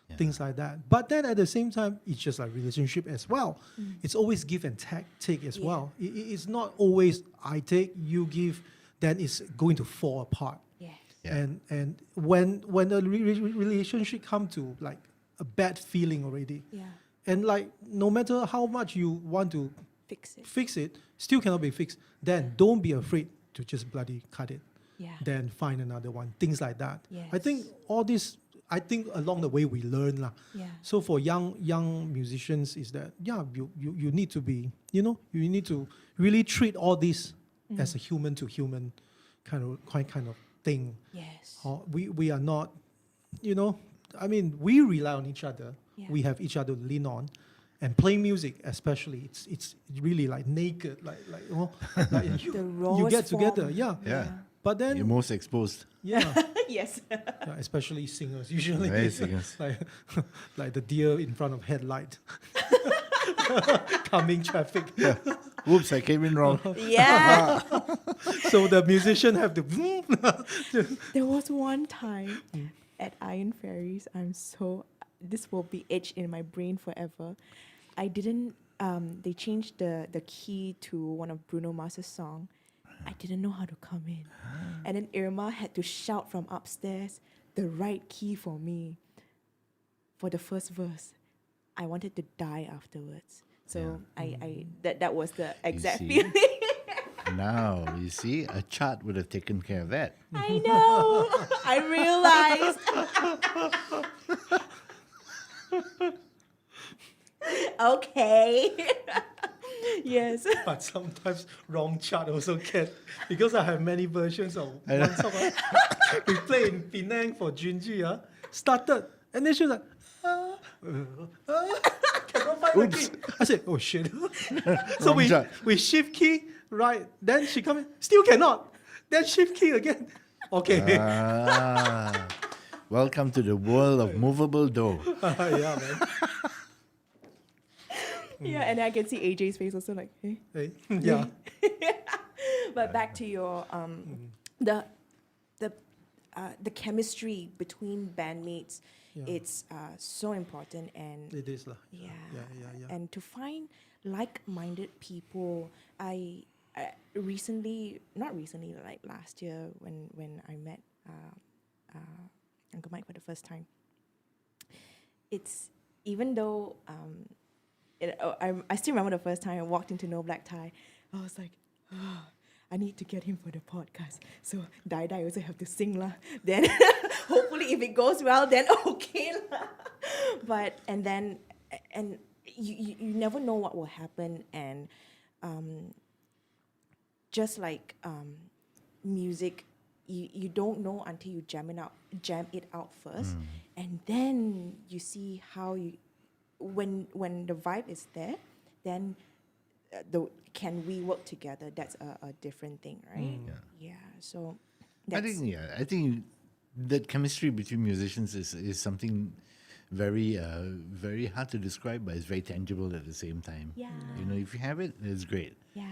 Yeah. Things like that. But then at the same time, it's just like relationship as well. It's always give and take as Yeah. well. It's not always I take, you give, then it's going to fall apart. Yes. Yeah. And when the relationship come to like a bad feeling already, Yeah. and like no matter how much you want to Fix it. still cannot be fixed, then don't be afraid to just bloody cut it, Yeah. then find another one, things like that. I Yes. think all this, I think along the way we learn lah. Yeah. So for young musicians is that you need to be, you need to really treat all this as a human to human kind of thing. Yes. We are not, I mean, we rely on each other. Yeah. We have each other to lean on. And playing music, especially, it's really like naked, like like you, The you rawest get together, form. yeah. Yeah. But then, You're most exposed. yeah, Yes. yeah, especially singers usually, Very singers. like the deer in front of headlight, coming traffic. Whoops, I came in wrong. Yeah. So the musician have to. There was one time at Iron Ferries, this will be etched in my brain forever. I didn't. They changed the key to one of Bruno Mars's song. I didn't know how to come in, and then Irma had to shout from upstairs the right key for me for the first verse. I wanted to die afterwards. So that was the exact see? feeling. Now, you see, a chart would have taken care of that. I know. I realized. Okay. Yes. But sometimes wrong chart also can, because I have many versions of one song. We play in Penang for Junji. Started, and then she was like, cannot find the key. I said, oh shit. So Wrong chart. we shift key, right? Then she come in, still cannot. Then shift key again. Okay. Welcome to the world of movable dough. Yeah, man. Yeah, and I can see AJ's face also like, hey. Hey, yeah. But back to your the chemistry between bandmates, Yeah. it's so important, and It is lah. yeah. Yeah. And to find like-minded people, I not recently, like last year when I met Uncle Mike for the first time. It's even though I still remember the first time I walked into No Black Tie, I was like, oh, I need to get him for the podcast. So Dai also have to sing lah. Then hopefully if it goes well, then okay lah. But and you never know what will happen, and just like music, you don't know until you jam it out first, and then you see how you when the vibe is there, then can we work together? That's a different thing, right? Yeah. So I think that chemistry between musicians is something very very hard to describe, but it's very tangible at the same time. Yeah. You know, if you have it, it's great. Yeah.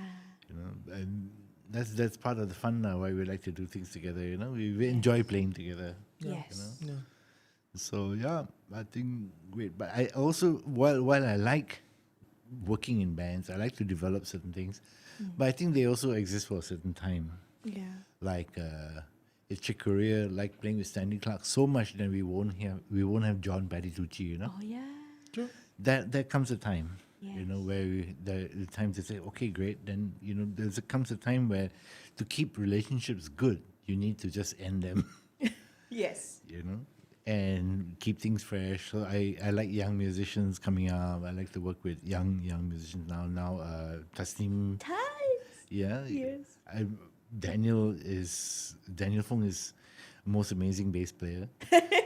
You know, and that's part of the fun now. Why we like to do things together. You know, we enjoy playing together. Yes. You know? So yeah, I think great. But I also, while I like working in bands, I like to develop certain things. But I think they also exist for a certain time. Yeah. Like it's your career, like playing with Stanley Clarke so much that we won't have John Patitucci. You know, Oh yeah. True. that comes a time. Yes. You know, where the time to say, okay, great. Then you know, comes a time where to keep relationships good, you need to just end them. Yes. You know, and keep things fresh. So I like young musicians coming up. I like to work with young musicians now. Tasneem, Times. yeah. Yes. Daniel Fong is the most amazing bass player.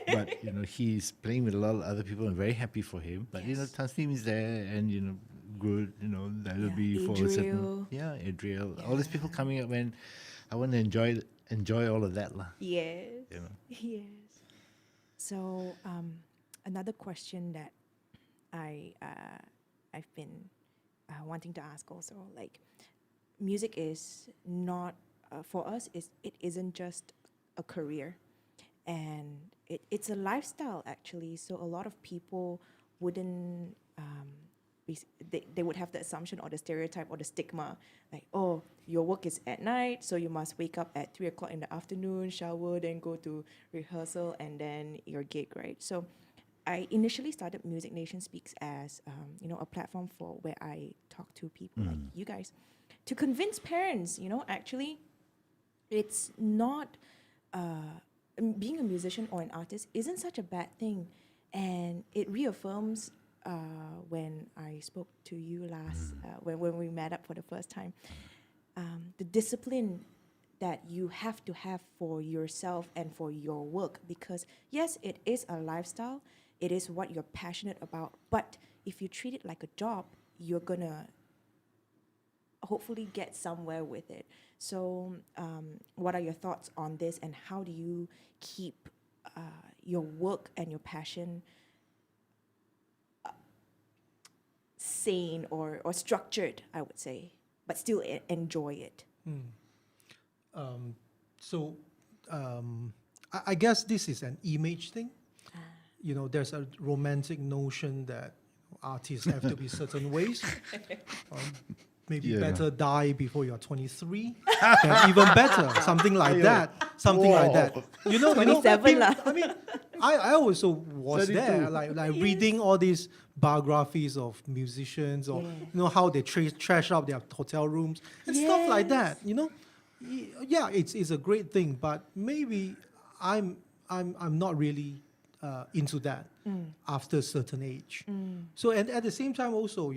But you know, he's playing with a lot of other people. I'm very happy for him. But you know, Tasneem is there, and you know, good. You know, that'll be for a certain. Adriel. Yeah, Adriel. All these people coming up, and I want to enjoy all of that, lah. Yes. You know. Yes. So another question that I've been wanting to ask also, like, music is not for us. It isn't just a career, and it's a lifestyle actually. So a lot of people wouldn't. They would have the assumption or the stereotype or the stigma, like, oh, your work is at night, so you must wake up at 3:00 in the afternoon, shower, then go to rehearsal, and then your gig, right? So I initially started Music Nation Speaks as a platform for where I talk to people like you guys to convince parents, actually it's not being a musician or an artist isn't such a bad thing, and it reaffirms when I spoke to you last, when we met up for the first time, the discipline that you have to have for yourself and for your work. Because yes, it is a lifestyle, it is what you're passionate about, but if you treat it like a job, you're gonna hopefully get somewhere with it. So what are your thoughts on this, and how do you keep your work and your passion sane or structured, I would say, but still enjoy it? I guess this is an image thing. there's a romantic notion that artists have to be certain ways. Maybe Yeah. better die before you're 23. Then even better, something like that. Something like that. You know, 27 lah. I mean, I also was 32. there, like reading all these biographies of musicians, or how they trash out their hotel rooms and stuff like that. Yeah, it's a great thing, but maybe I'm not really into that after a certain age. So, and at the same time also,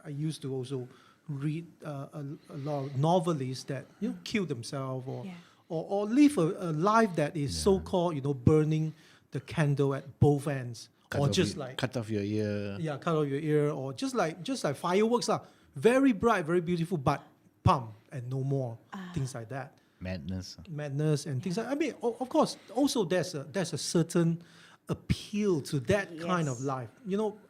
I used to also read a lot of novelists that kill themselves or live a life that is so-called burning the candle at both ends, or just like cut off your ear. cut off your ear, or just like fireworks are very bright, very beautiful, but pump and no more, things like that. Madness and things like. I mean, of course, also there's a certain appeal to that kind of life.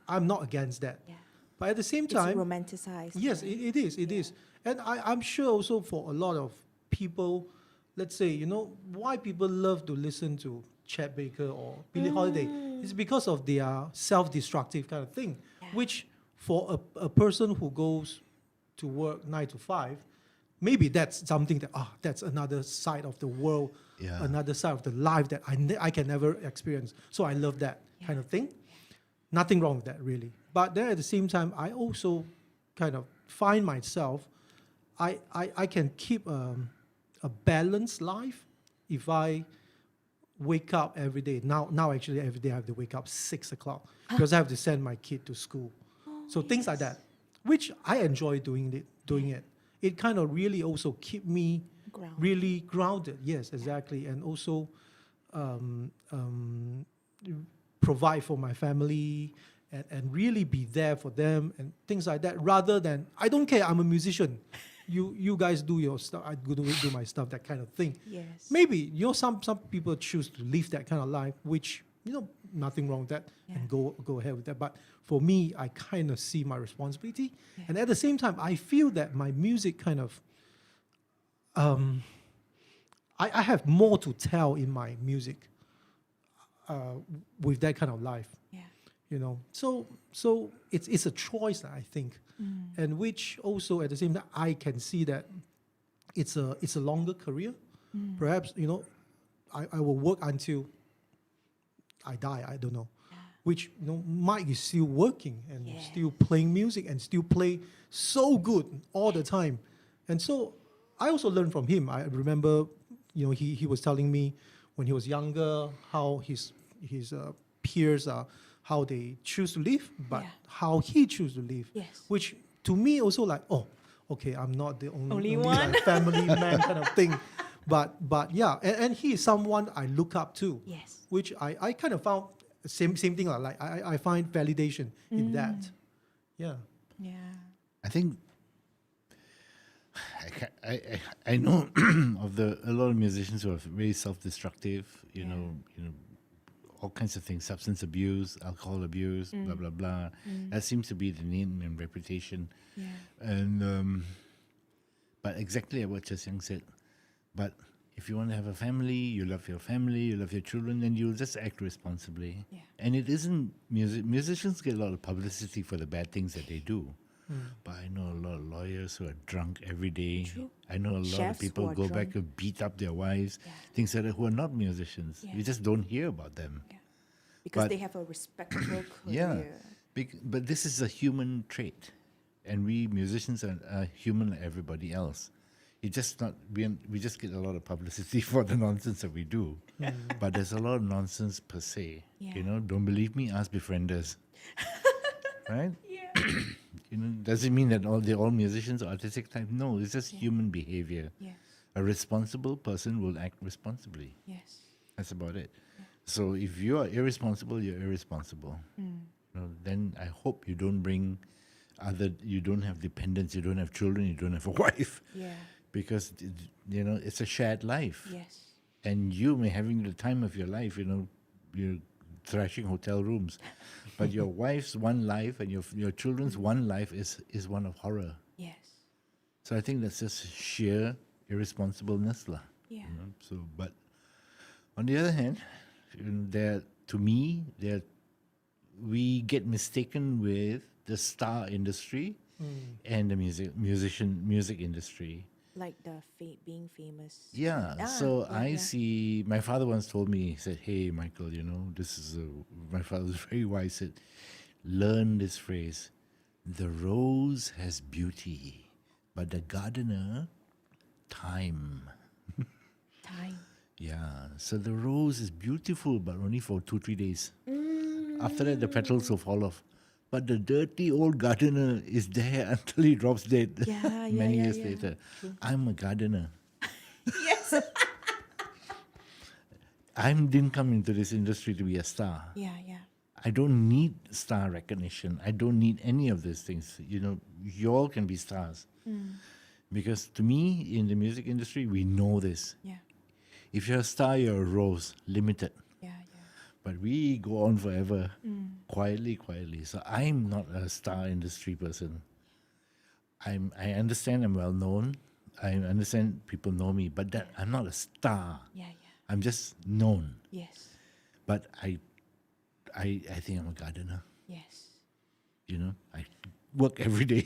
I'm not against that. Yeah. But at the same It's time, romanticized. yes, right? it is. And I'm sure also for a lot of people, let's say, why people love to listen to Chet Baker or Billie Holiday is because of their self-destructive kind of thing, which for a person who goes to work 9 to 5, maybe that's something that, that's another side of the world, another side of the life that I can never experience. So I love that kind of thing. Nothing wrong with that, really. But then at the same time, I also kind of find myself, I can keep a balanced life if I wake up every day. Now actually every day I have to wake up 6 o'clock because I have to send my kid to school. So things like that, which I enjoy doing it. It kind of really also keep me really grounded. Yes, exactly. And also provide for my family and really be there for them and things like that, rather than, I don't care, I'm a musician. You guys do your stuff, I do my stuff, that kind of thing. Yes. Maybe, some people choose to live that kind of life, which, nothing wrong with that, and go ahead with that. But for me, I kind of see my responsibility. Yeah. And at the same time, I feel that my music kind of, I have more to tell in my music with that kind of life. Yeah. So it's a choice, I think, and which also at the same time I can see that it's a longer career. Perhaps I will work until I die. I don't know, which Mike is still working and still playing music and still play so good all the time, and so I also learned from him. I remember he was telling me when he was younger how his peers are, how they choose to live, but how he choose to live. Yes. Which to me also like, okay, I'm not the only one. like family man kind of thing. But yeah, and he is someone I look up to. Yes. Which I kind of found same thing like I find validation in that. Yeah. Yeah. I think I know of a lot of musicians who are very self-destructive. You know, all kinds of things: substance abuse, alcohol abuse, blah blah blah. That seems to be the name and reputation. Yeah. And but exactly what Cher Siang said. But if you want to have a family, you love your family, you love your children, then you'll just act responsibly. Yeah. And it isn't music. Musicians get a lot of publicity for the bad things that they do. But I know a lot of lawyers who are drunk every day. True. I know a lot Chefs of people who are go drunk. back and beat up their wives, Yeah. things like that, who are not musicians. Yeah. You just don't hear about them. Yeah. Because But- they have a respectable career. Yeah. But this is a human trait. And we musicians are human like everybody else. It's just not, we just get a lot of publicity for the nonsense that we do. But there's a lot of nonsense per se. Yeah. Don't believe me? Ask befrienders. Right? Yeah. Does it mean that they're all musicians or artistic type? No, it's just human behavior. Yes. A responsible person will act responsibly. Yes. That's about it. So if you are irresponsible, you're irresponsible. Then I hope you don't you don't have dependents, you don't have children, you don't have a wife. Yeah. Because, it's a shared life. Yes. And you may having the time of your life, you're thrashing hotel rooms. But your wife's one life and your children's one life is one of horror. Yes. So I think that's just sheer irresponsibleness. Yeah. So, but on the other hand, there are to me, we get mistaken with the star industry and the music industry. Like the being famous. Yeah. Ah, So yeah, I yeah. see. My father once told me, he said, "Hey, Michael, this is my father was very wise. Said, learn this phrase: the rose has beauty, but the gardener, time." Time. Yeah. So the rose is beautiful, but only for 2-3 days. After that, the petals will fall off. But the dirty old gardener is there until he drops dead Yeah, yeah, many yeah, years yeah. later. I'm a gardener. Yes. I didn't come into this industry to be a star. Yeah, yeah. I don't need star recognition. I don't need any of these things. You all can be stars. Because to me, in the music industry, we know this. Yeah, If you're a star, you're a rose, limited. yeah, But we go on forever, quietly. So I'm not a star industry person. I understand I'm well known. I understand people know me, but that I'm not a star. yeah. I'm just known. Yes, But I think I'm a gardener. yes. I work every day,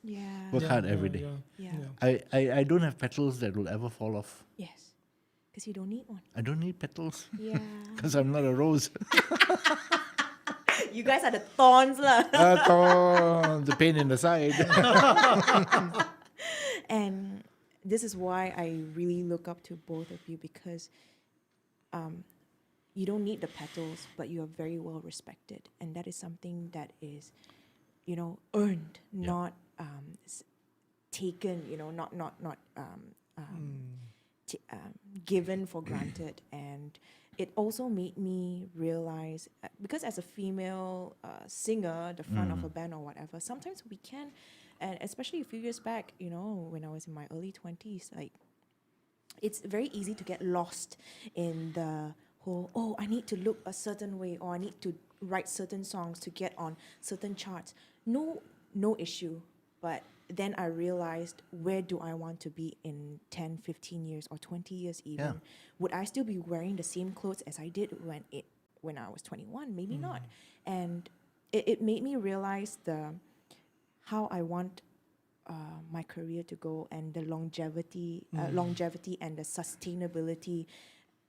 Yeah. work hard every day. Yeah. I don't have petals that will ever fall off. Yes. Because you don't need one. I don't need petals Yeah. because I'm not a rose. You guys are the thorns, lah. The pain in the side. And this is why I really look up to both of you, because you don't need the petals, but you are very well respected, and that is something that is, earned, not taken. Given for granted. And it also made me realize, because as a female singer, the front of a band or whatever, sometimes we can, and especially a few years back, when I was in my early 20s, like, it's very easy to get lost in the whole, I need to look a certain way, or I need to write certain songs to get on certain charts. No issue. But then I realized, where do I want to be in 10, 15 years or 20 years even? Yeah. Would I still be wearing the same clothes as I did when I was 21? Maybe not. And it made me realize how I want my career to go, and the longevity and the sustainability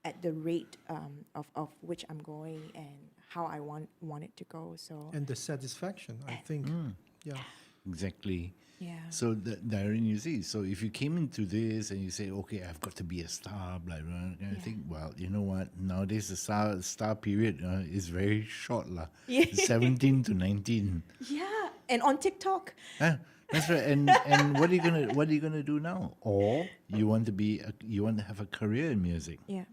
at the rate of which I'm going, and how I want it to go. So And the satisfaction, I think. Yeah. Exactly. yeah. So Darren, you see, so if you came into this and you say, okay, I've got to be a star, blah, blah, and I Yeah. think, well, you know what? Nowadays the star period is very short, lah. Yeah. 17 to 19. Yeah, and on TikTok. That's right. And what are you gonna do now? Or you want to have a career in music Yeah,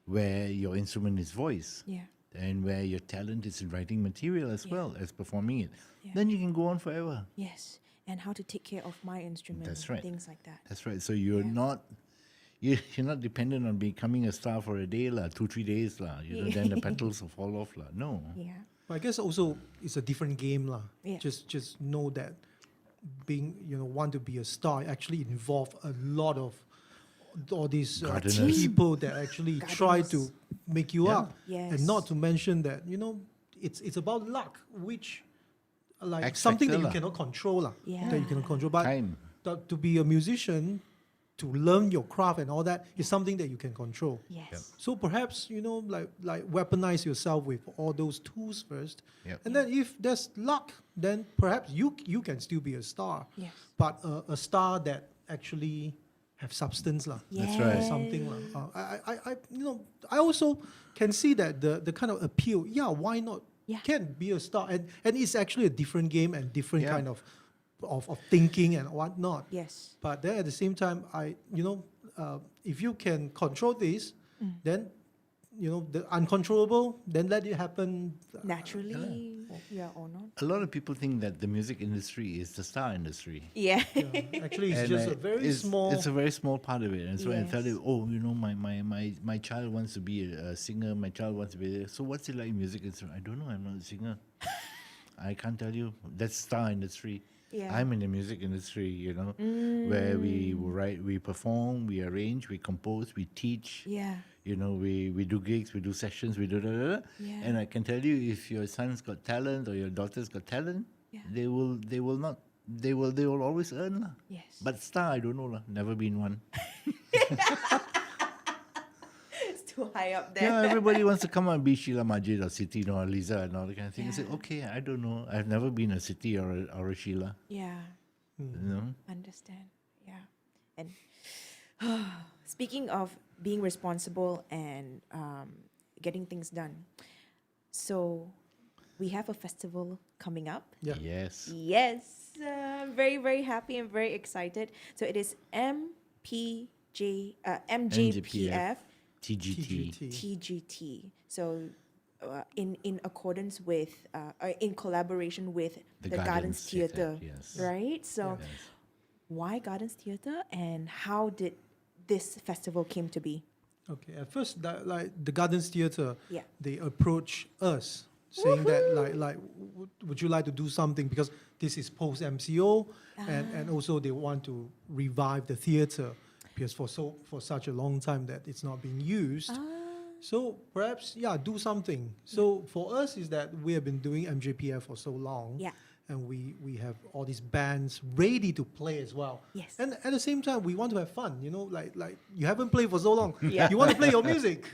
where your instrument is voice. yeah, And where your talent is in writing material as well as performing it. Yeah. Then you can go on forever. yes. And how to take care of my instrument. That's right. Things like that. That's right. So you're Yeah. you're not dependent on becoming a star for a day, 2-3 days, then the petals will fall off, No. Yeah, But I guess also it's a different game, lah. Yeah. Just know that being, want to be a star actually involve a lot of all these Gardeners. people that actually try Gardeners. to make you Yeah. up. Yes. And not to mention that, it's about luck, which like X something that factor you lah. cannot control, lah. Yeah. That you cannot control. But Time. to be a musician, to learn your craft and all that is something that you can control. yes. So perhaps like weaponize yourself with all those tools first, Yep. and then if there's luck, then perhaps you can still be a star. Yes. But a star that actually have substance, lah. That's right. Something lah. I also can see that the kind of appeal. Yeah, why not? Yeah. Can be a star, and it's actually a different game and different Yeah. kind of thinking and whatnot. Yes. But then at the same time, if you can control this, then the uncontrollable, then let it happen. Naturally, yeah or not. A lot of people think that the music industry is the star industry. Yeah. Actually, it's And, just a very small. It's a very small part of it. And so I tell Yes. you, my child wants to be a singer. My child wants to be. So what's it like music industry? I don't know. I'm not a singer. I can't tell you. That's star industry. Yeah. I'm in the music industry, where we write, we perform, we arrange, we compose, we teach. Yeah. We do gigs, we do sessions, we do da, da, da. Yeah. And I can tell you, if your son's got talent or your daughter's got talent, Yeah. they will not, they will always earn lah. Yes. But star, I don't know lah. Never been one. It's too high up there. Yeah, everybody wants to come out and be Sheila Majid or Siti Nurhaliza and all that kind of thing. I say, Yeah. okay, I don't know. I've never been a Siti or a Sheila. Yeah. Understand. Yeah. And speaking of being responsible and getting things done, so we have a festival coming up. Yeah. Yes. Yes, very, very happy and very excited. So it is MJPF TGT. TGT. So in accordance with, in collaboration with the Gardens Theatre, yes. right? So Yes. why Gardens Theatre and how did this festival came to be? Okay, at first, like the Gardens Theatre, Yeah. they approach us saying that would you like to do something, because this is post MCO, and also they want to revive the theatre because for such a long time that it's not being used. So perhaps do something. So for us is that we have been doing MJPF for so long. Yeah. And we have all these bands ready to play as well. Yes. And at the same time, we want to have fun. Like you haven't played for so long. Yeah. You want to play your music.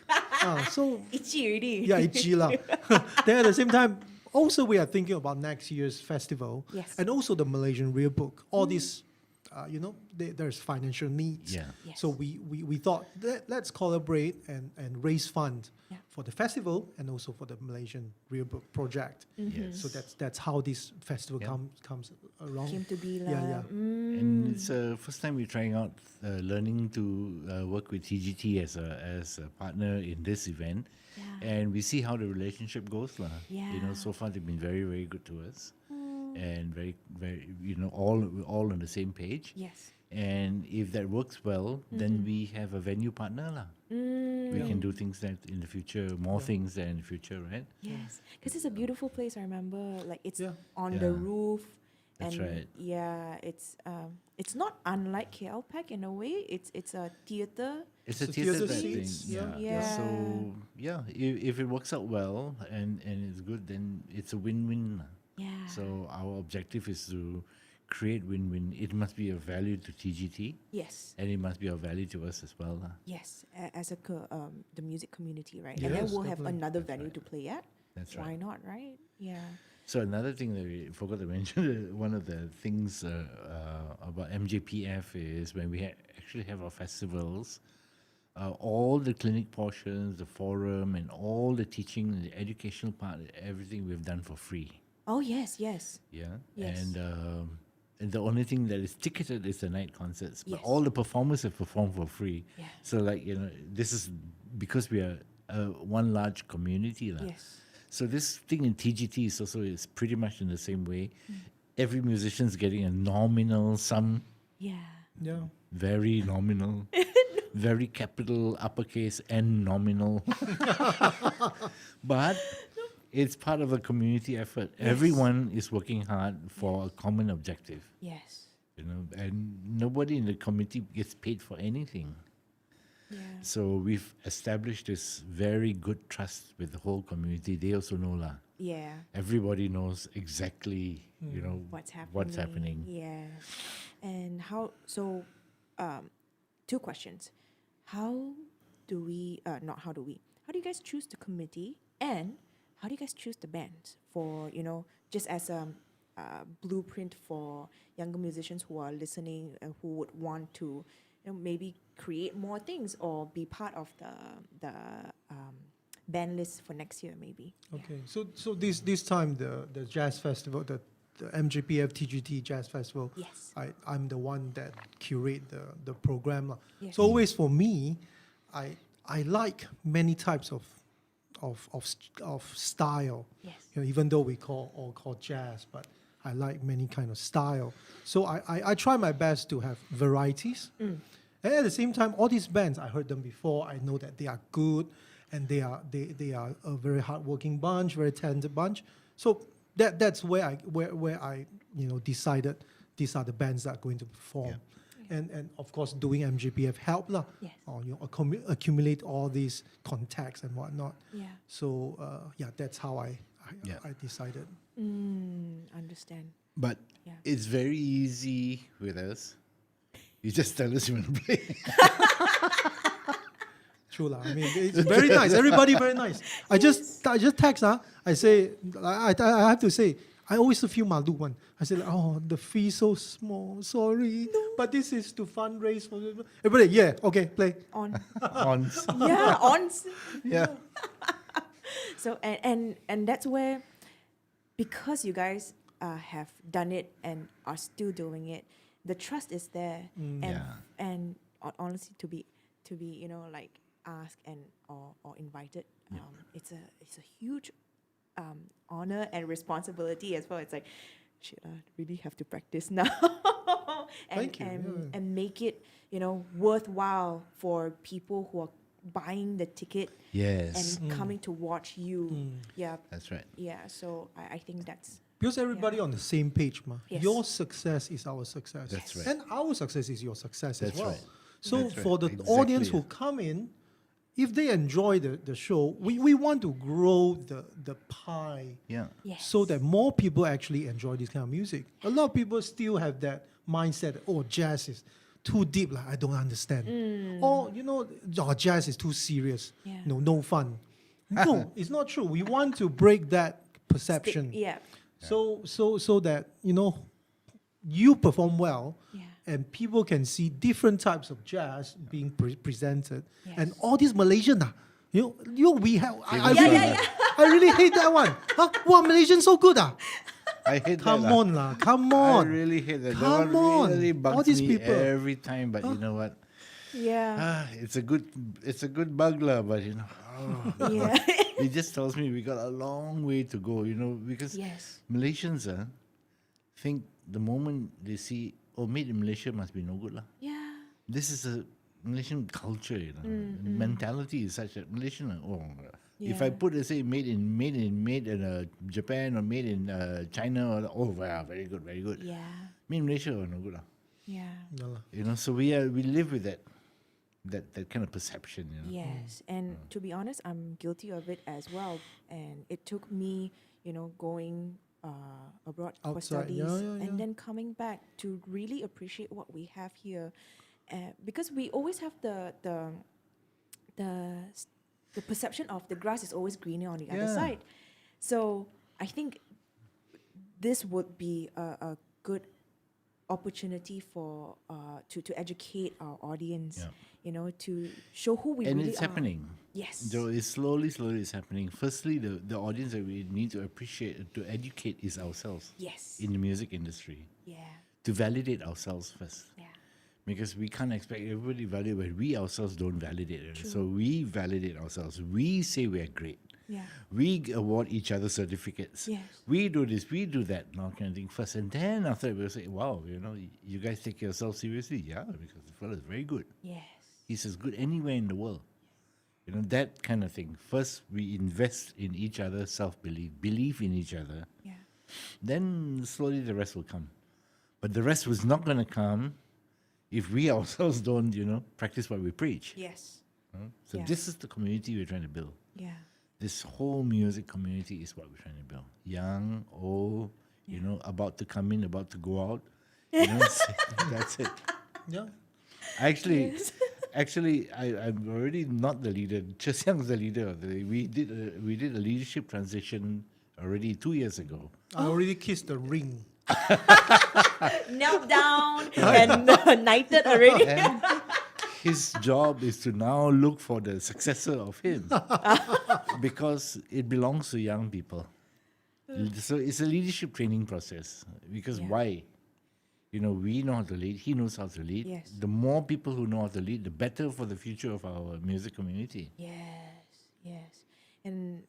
So Itchy already. yeah, itchy lah. Then at the same time, also we are thinking about next year's festival. Yes. And also the Malaysian Real Book. All these, there's financial needs. Yeah. Yes. So we thought let's collaborate and raise fund Yeah. for the festival and also for the Malaysian Real Book project. Yes. So that's how this festival Yeah. comes along. Came to be Yeah, like, yeah. And it's the first time we're trying out learning to work with TGT as a partner in this event. Yeah. And we see how the relationship goes lah. Yeah. So far they've been very, very good to us. And very, very, all on the same page. Yes. And if that works well, then we have a venue partner lah. We can do things that in the future, more things that in the future, right? Yes, because it's a beautiful place. I remember, like it's Yeah. on Yeah. the roof, That's and right. yeah, it's not unlike KL Pack in a way. It's a theater. It's a So theatre theatre type thing. seats, Yeah. yeah. So if it works out well and it's good, then it's a win-win lah. Yeah. So our objective is to create win-win. It must be of value to TGT, yes, and it must be of value to us as well lah. yes, as the music community, right? And then Yes, we'll have definitely. another venue to play at. That's Why right. not, right? Yeah. So another thing that we forgot to mention, one of the things about MJPF is when we actually have our festivals, all the clinic portions, the forum, and all the teaching, and the educational part, everything we've done for free. Oh yes, yes. Yeah. Yes. And the only thing that is ticketed is the night concerts. But Yes. all the performers have performed for free. Yeah. So this is because we are one large community. Lah. Yes. So this thing in TGT is pretty much in the same way. Every musician's getting a nominal sum, Yeah. Yeah. very nominal, very capital, uppercase, and nominal. But it's part of a community effort. Everyone is working hard for a common objective, Yes. and nobody in the community gets paid for anything. Yeah. So we've established this very good trust with the whole community. They also know lah. Yeah. Everybody knows exactly, What's happening? what's happening. Yeah. And how? So, 2 questions. How do we? Not how do we? How do you guys choose the committee? And how do you guys choose the bands for just as a blueprint for younger musicians who are listening and who would want to maybe create more things or be part of the band list for next year maybe. Okay. So this time the jazz festival, the MJPF TGT Jazz Festival. Yes. I'm the one that curate the program lah. Yes. So always for me, I like many types of style. Yes. Even though we call jazz, but I like many kind of style. So I try my best to have varieties. And at the same time, all these bands, I heard them before. I know that they are good, and they are a very hardworking bunch, very talented bunch. So that's where I decided these are the bands that are going to perform. And of course, doing MJPF helped lah. Yes. Or accumulate all these contacts and whatnot. Yeah. So that's how I Yeah. decided. Understand. But Yeah. it's very easy with us. You just tell us you want to play. True lah. I mean, it's very nice. Everybody very nice. I just text I say I have to say I always feel malu one. I say the fee so small. Sorry, but this is to fundraise for everybody. Yeah, okay, play. On. Ons. Yeah, on. Yeah. So and that's where, because you guys have done it and are still doing it, the trust is there. And honestly, to be like asked and or invited, it's a huge honor and responsibility as well. It's like, shit, I really have to practice now. Thank you. And make it worthwhile for people who are buying the ticket Yes. and coming to watch you. Yeah. That's right. Yeah. So I think that's Because everybody on the same page, ma. Yes. Your success is our success. That's right. And our success is your success That's as well. right. So That's right. for the Exactly, audience yeah. who come in, if they enjoy the show, we want to grow the pie Yeah. yes. so that more people actually enjoy this kind of music. A lot of people still have that mindset, jazz is too deep, like I don't understand. Or, jazz is too serious, Yeah. no fun. No, it's not true. We want to break that perception. Yeah. So that, you perform well, Yeah. and people can see different types of jazz being presented. Yes. And all these Malaysian, we have. I Yeah, really, yeah, I really hate that one. Wow, Malaysian so good I hate Come that. on lah, come I on. really hate that. Come That one on. really bugs All these me people. every time. But you know what? Yeah. It's a good bugler, but Yeah. it just tells me we got a long way to go. Because Yes. Malaysians think the moment they see made in Malaysia must be no good lah. Yeah. This is a Malaysian culture, mentality is such that Malaysian. If I Yeah. put made in Japan or made in China, wow, very good. Yeah. Made in Malaysia, no good lah. Yeah. Yeah lah. So we live with that kind of perception. Yes. And to be honest, I'm guilty of it as well. And it took me, going abroad for Outside, studies yeah. and then coming back to really appreciate what we have here. Because we always have the perception of the grass is always greener on the other Yeah. side. So I think this would be a good opportunity for to educate our audience, to show who we And really it's are. happening. Yes. So it's slowly it's happening. Firstly, the audience that we need to appreciate, to educate is ourselves Yes. in the music industry. Yeah. To validate ourselves first. Yeah. Because we can't expect everybody to validate when we ourselves don't validate it. True. So we validate ourselves. We say we're great. Yeah. We award each other certificates. Yes. We do this, we do that, kind of thing first. And then after that, we'll say, wow, you guys take yourself seriously. Yeah, because the fella's very good. Yes. He's as good anywhere in the world. That kind of thing. First, we invest in each other, self-belief, belief in each other. Yeah. Then slowly the rest will come. But the rest was not going to come if we ourselves don't, practice what we preach. Yes. So Yeah. this is the community we're trying to build. Yeah. This whole music community is what we're trying to build. Young, old, about to come in, about to go out. That's it. Yeah. Actually, I'm already not the leader. Cher Siang's the leader. We did a leadership transition already 2 years ago. I already kissed the ring. Knelt down and knighted already. And his job is to now look for the successor of him because it belongs to young people. So it's a leadership training process. Because Yeah. why? We know how to lead. He knows how to lead. Yes. The more people who know how to lead, the better for the future of our music community. Yes, yes. And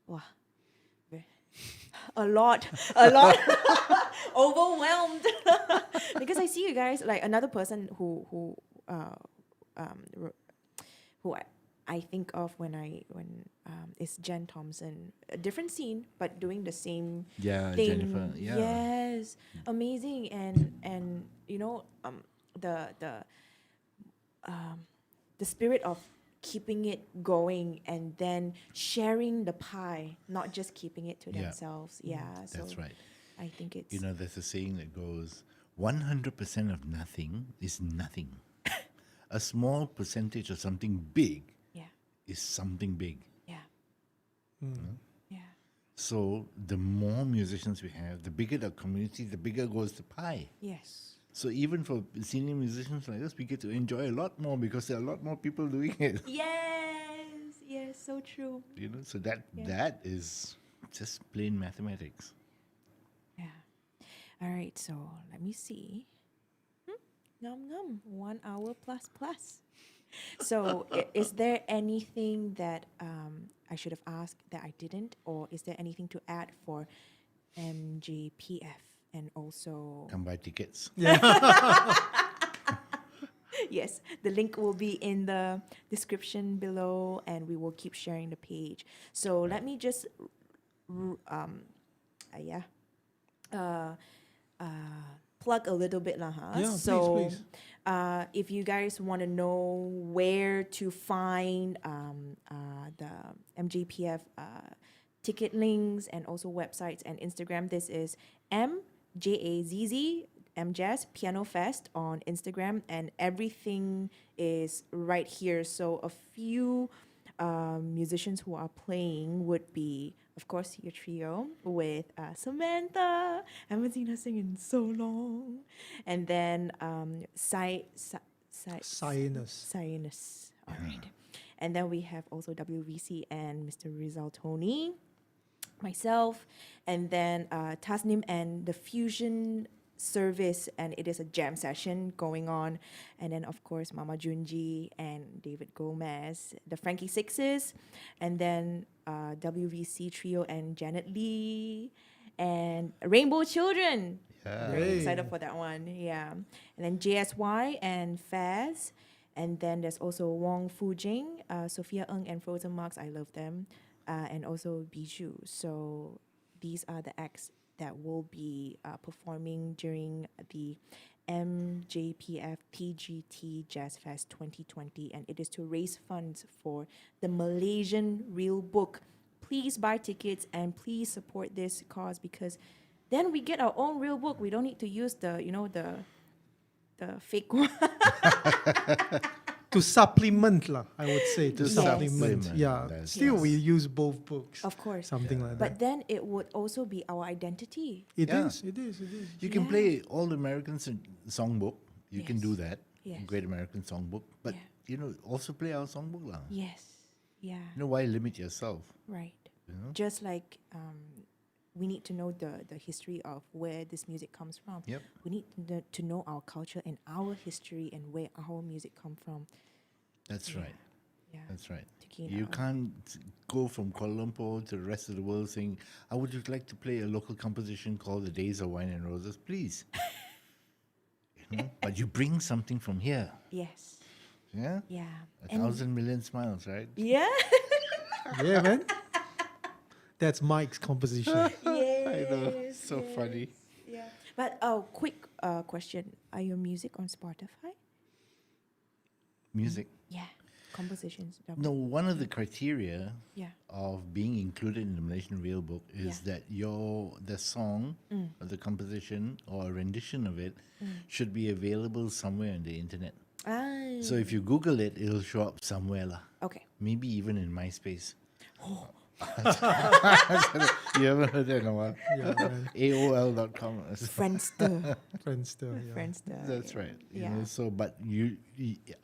wow. A lot overwhelmed because I see you guys like another person who I think of when it's Jen Thompson, a different scene, but doing the same Yeah, thing. Jennifer. Yeah. Yes, amazing, and the the spirit of keeping it going and then sharing the pie, not just keeping it to Yeah. themselves. Yeah, so That's right. I think it's You know, there's a saying that goes 100% of nothing is nothing. A small percentage of something big yeah, is something big. yeah, Mm. yeah, So the more musicians we have, the bigger the community, the bigger goes the pie. yes, So even for senior musicians like us, we get to enjoy a lot more because there are a lot more people doing it. yes, yes, so true. You know, so that Yeah. that is just plain mathematics. Yeah. All right, so let me see. Num num, 1 hour plus plus. So, is there anything that I should have asked that I didn't, or is there anything to add for MJPF and also? Come buy tickets. Yes, the link will be in the description below, and we will keep sharing the page. So let me just, yeah, uh, plug a little bit lah, huh? Yeah, So, please. if you guys want to know where to find the MJPF ticket links and also websites and Instagram, this is MJAZZ MJazz Piano Fest on Instagram, and everything is right here. So a few musicians who are playing would be, of course, your trio with Samantha. I haven't seen her sing in so long. And then Sinus. All right. And then we have also WVC and Mr. Rizal Tony, myself, and then Tasnim and the Fusion service, and it is a jam session going on. And then, of course, Mama Junji and David Gomez, the Frankie Sixes, and then WVC Trio and Janet Lee, and Rainbow Children. Yeah. Very Hey. excited for that one, yeah. And then JSY and Faz. And then there's also Wong Fujing, Sophia Ng, and Frozen Marks. I love them. And also Bijou. So these are the acts that will be performing during the MJPF TGT Jazz Fest 2020. And it is to raise funds for the Malaysian Real Book. Please buy tickets and please support this cause, because then we get our own real book. We don't need to use the fake one. To supplement, lah, I would say. To To supplement. supplement, Yeah. that's Still, right. we use both books. Of course. Something like But that. then it would also be our identity. It Yeah. is. It is. You can Yeah. play all the American songbook. You can do Yes. that. Yes. Great American Songbook. But, Yeah. you know, also play our songbook. Lah. Yes. Yeah. You know, why limit yourself? Right. You know? Just like we need to know the history of where this music comes from. Yep. We need to know our culture and our history and where our music come from. That's Yeah. right. Yeah. That's right. To gain You our- can't go from Kuala Lumpur to the rest of the world saying, I would just like to play a local composition called The Days of Wine and Roses, please. You know? But you bring something from here. Yes. Yeah? Yeah. A 1,000,000,000 smiles, right? Yeah. Yeah, man. That's Mike's composition. I know. Yes, So funny. Yeah. But quick question: are your music on Spotify? Music. Yeah. Compositions. No, one of the criteria Yeah. of being included in the Malaysian Real Book is Yeah. that the song or the composition or a rendition of it should be available somewhere on the internet. Ah. So if you Google it, it'll show up somewhere lah. Okay. Maybe even in MySpace. You haven't heard that in a while? Yeah, man. AOL.com. Friendster. Friendster. Yeah. Friendster. That's yeah. right. You Yeah. know, so, but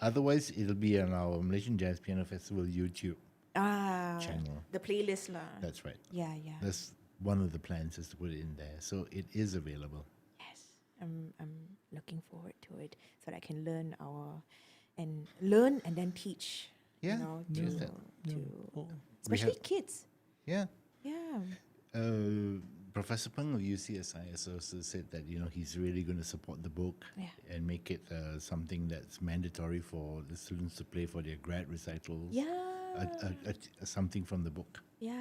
otherwise, it'll be on our Malaysian Jazz Piano Festival YouTube Ah. channel. The playlist lah. That's right. Yeah. Yeah. That's one of the plans is to put it in there. So it is available. Yes. I'm looking forward to it so that I can learn and then teach. Yeah, You know, use to, that. to Oh, especially kids. Yeah. Yeah. Professor Peng of UCSI has also said that he's really going to support the book and make it something that's mandatory for the students to play for their grad recitals. Yeah. Something from the book. Yeah.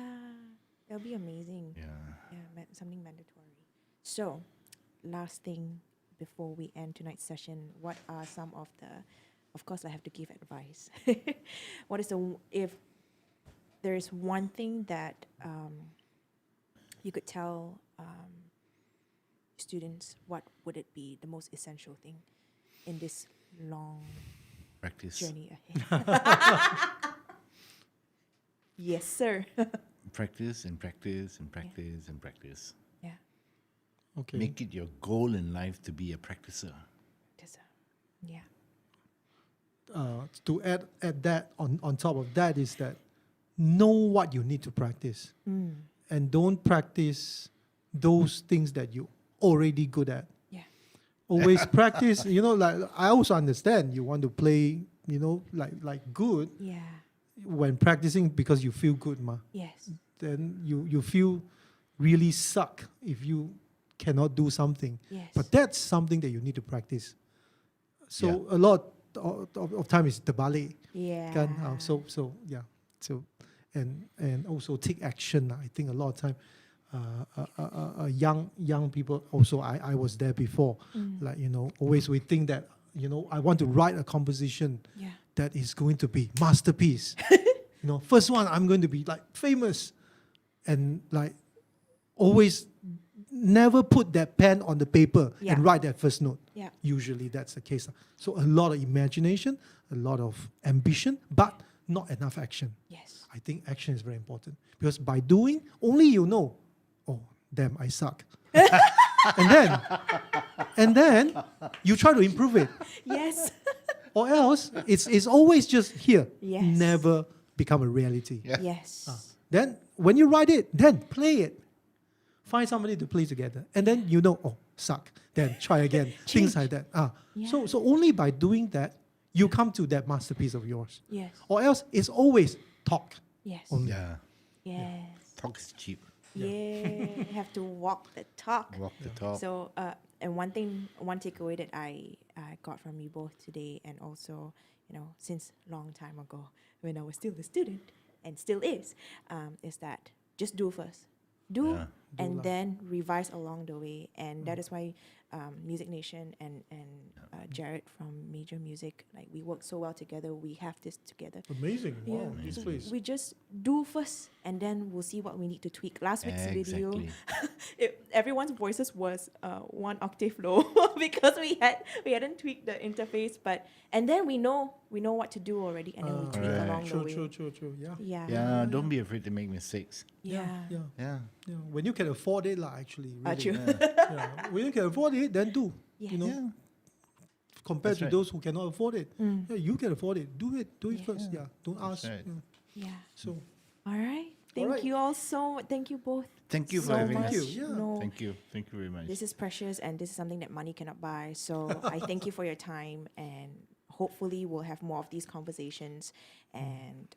That'll be amazing. Yeah. Yeah, something mandatory. So, last thing before we end tonight's session, what are some of the, of course I have to give advice. What is if there is one thing that you could tell students, what would it be, the most essential thing in this long Practice. journey ahead? Yes, sir. Practice and practice and practice and practice. Yeah. Okay. Make it your goal in life to be a practicer. Yeah. To add that on top of that is that know what you need to practice and don't practice those things that you already good at. Yeah. Always practice, like I also understand you want to play, like good Yeah. when practicing because you feel good, ma. Yes. Then you feel really suck if you cannot do something. Yes. But that's something that you need to practice. So a lot of time is terbalik. Yeah. Kan? So and also take action. I think a lot of time, young people also. I was there before. Like always we think that I want to write a composition that is going to be masterpiece. First one I'm going to be like famous, and like always never put that pen on the paper and write that first note. Yeah. Usually that's the case. So a lot of imagination, a lot of ambition, but not enough action. Yes. I think action is very important because by doing, only oh, damn, I suck. and then you try to improve it. Yes. Or else it's always just here. Yes. Never become a reality. Yeah. Yes. Then when you write it, then play it. Find somebody to play together. And then oh, suck. Then try again. Things like that. Yeah. So only by doing that, you come to that masterpiece of yours. Yes. Or else it's always talk. Yes. Only. Yeah. Yes. Talk is cheap. Yeah. Have to walk the talk. Walk the talk. So, and one takeaway that I got from you both today, and also, since long time ago when I was still a student and still is that just do first. Do Yeah. and then revise along the way. And that is why Music Nation and Jared from Major Music, like we work so well together. We have this together. Amazing. Wow. Yeah. This So place. we just do first, and then we'll see what we need to tweak. Last week's video, Exactly. everyone's voices was 1 octave low because we hadn't tweaked the interface, and then we know what to do already, and then we tweak Right. along the way. True. Yeah. Yeah. Yeah, don't be afraid to make mistakes. Yeah. Yeah. Yeah. When you can afford it, actually. Really. True. Yeah. When you can afford it, then do. Yes. Yeah. Compared That's to right. those who cannot afford it, you can afford it. Do it Yeah. first. Yeah. Don't That's ask. right. Yeah. Yeah. So All right. Thank right. you all so. Thank you both. Thank you for so having much. us. you. Yeah. No, Thank you. Thank you very much. this is precious, and this is something that money cannot buy. So I thank you for your time, and hopefully we'll have more of these conversations, and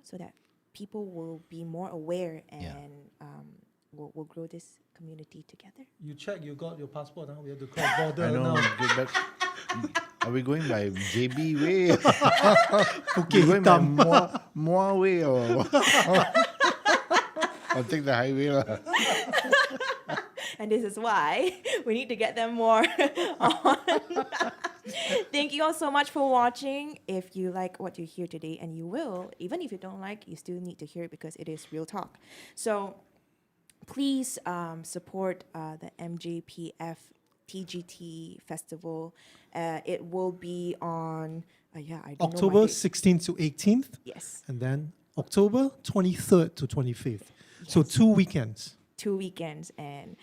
so that people will be more aware, and we'll grow this community together. you check you got your passport. We have to cross border I know. now. But are we going by JB way? Okay, we going by hitam. Mua way or I'll take the highway lah. And this is why we need to get them more on. Thank you all so much for watching. If you like what you hear today, and you will, even if you don't like, you still need to hear it because it is real talk. So please support the MJPF TGT Festival. It will be on I don't know my October date. 16th to 18th, Yes, and then October 23rd to 25th. So Yes. 2 weekends. 2 weekends, and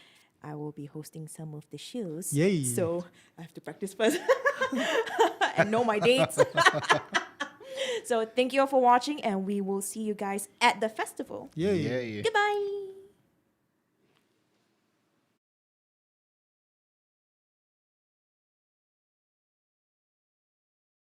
I will be hosting some of the shows. Yay. So I have to practice first and know my dates. So thank you all for watching, and we will see you guys at the festival. Yay. Yeah. Goodbye.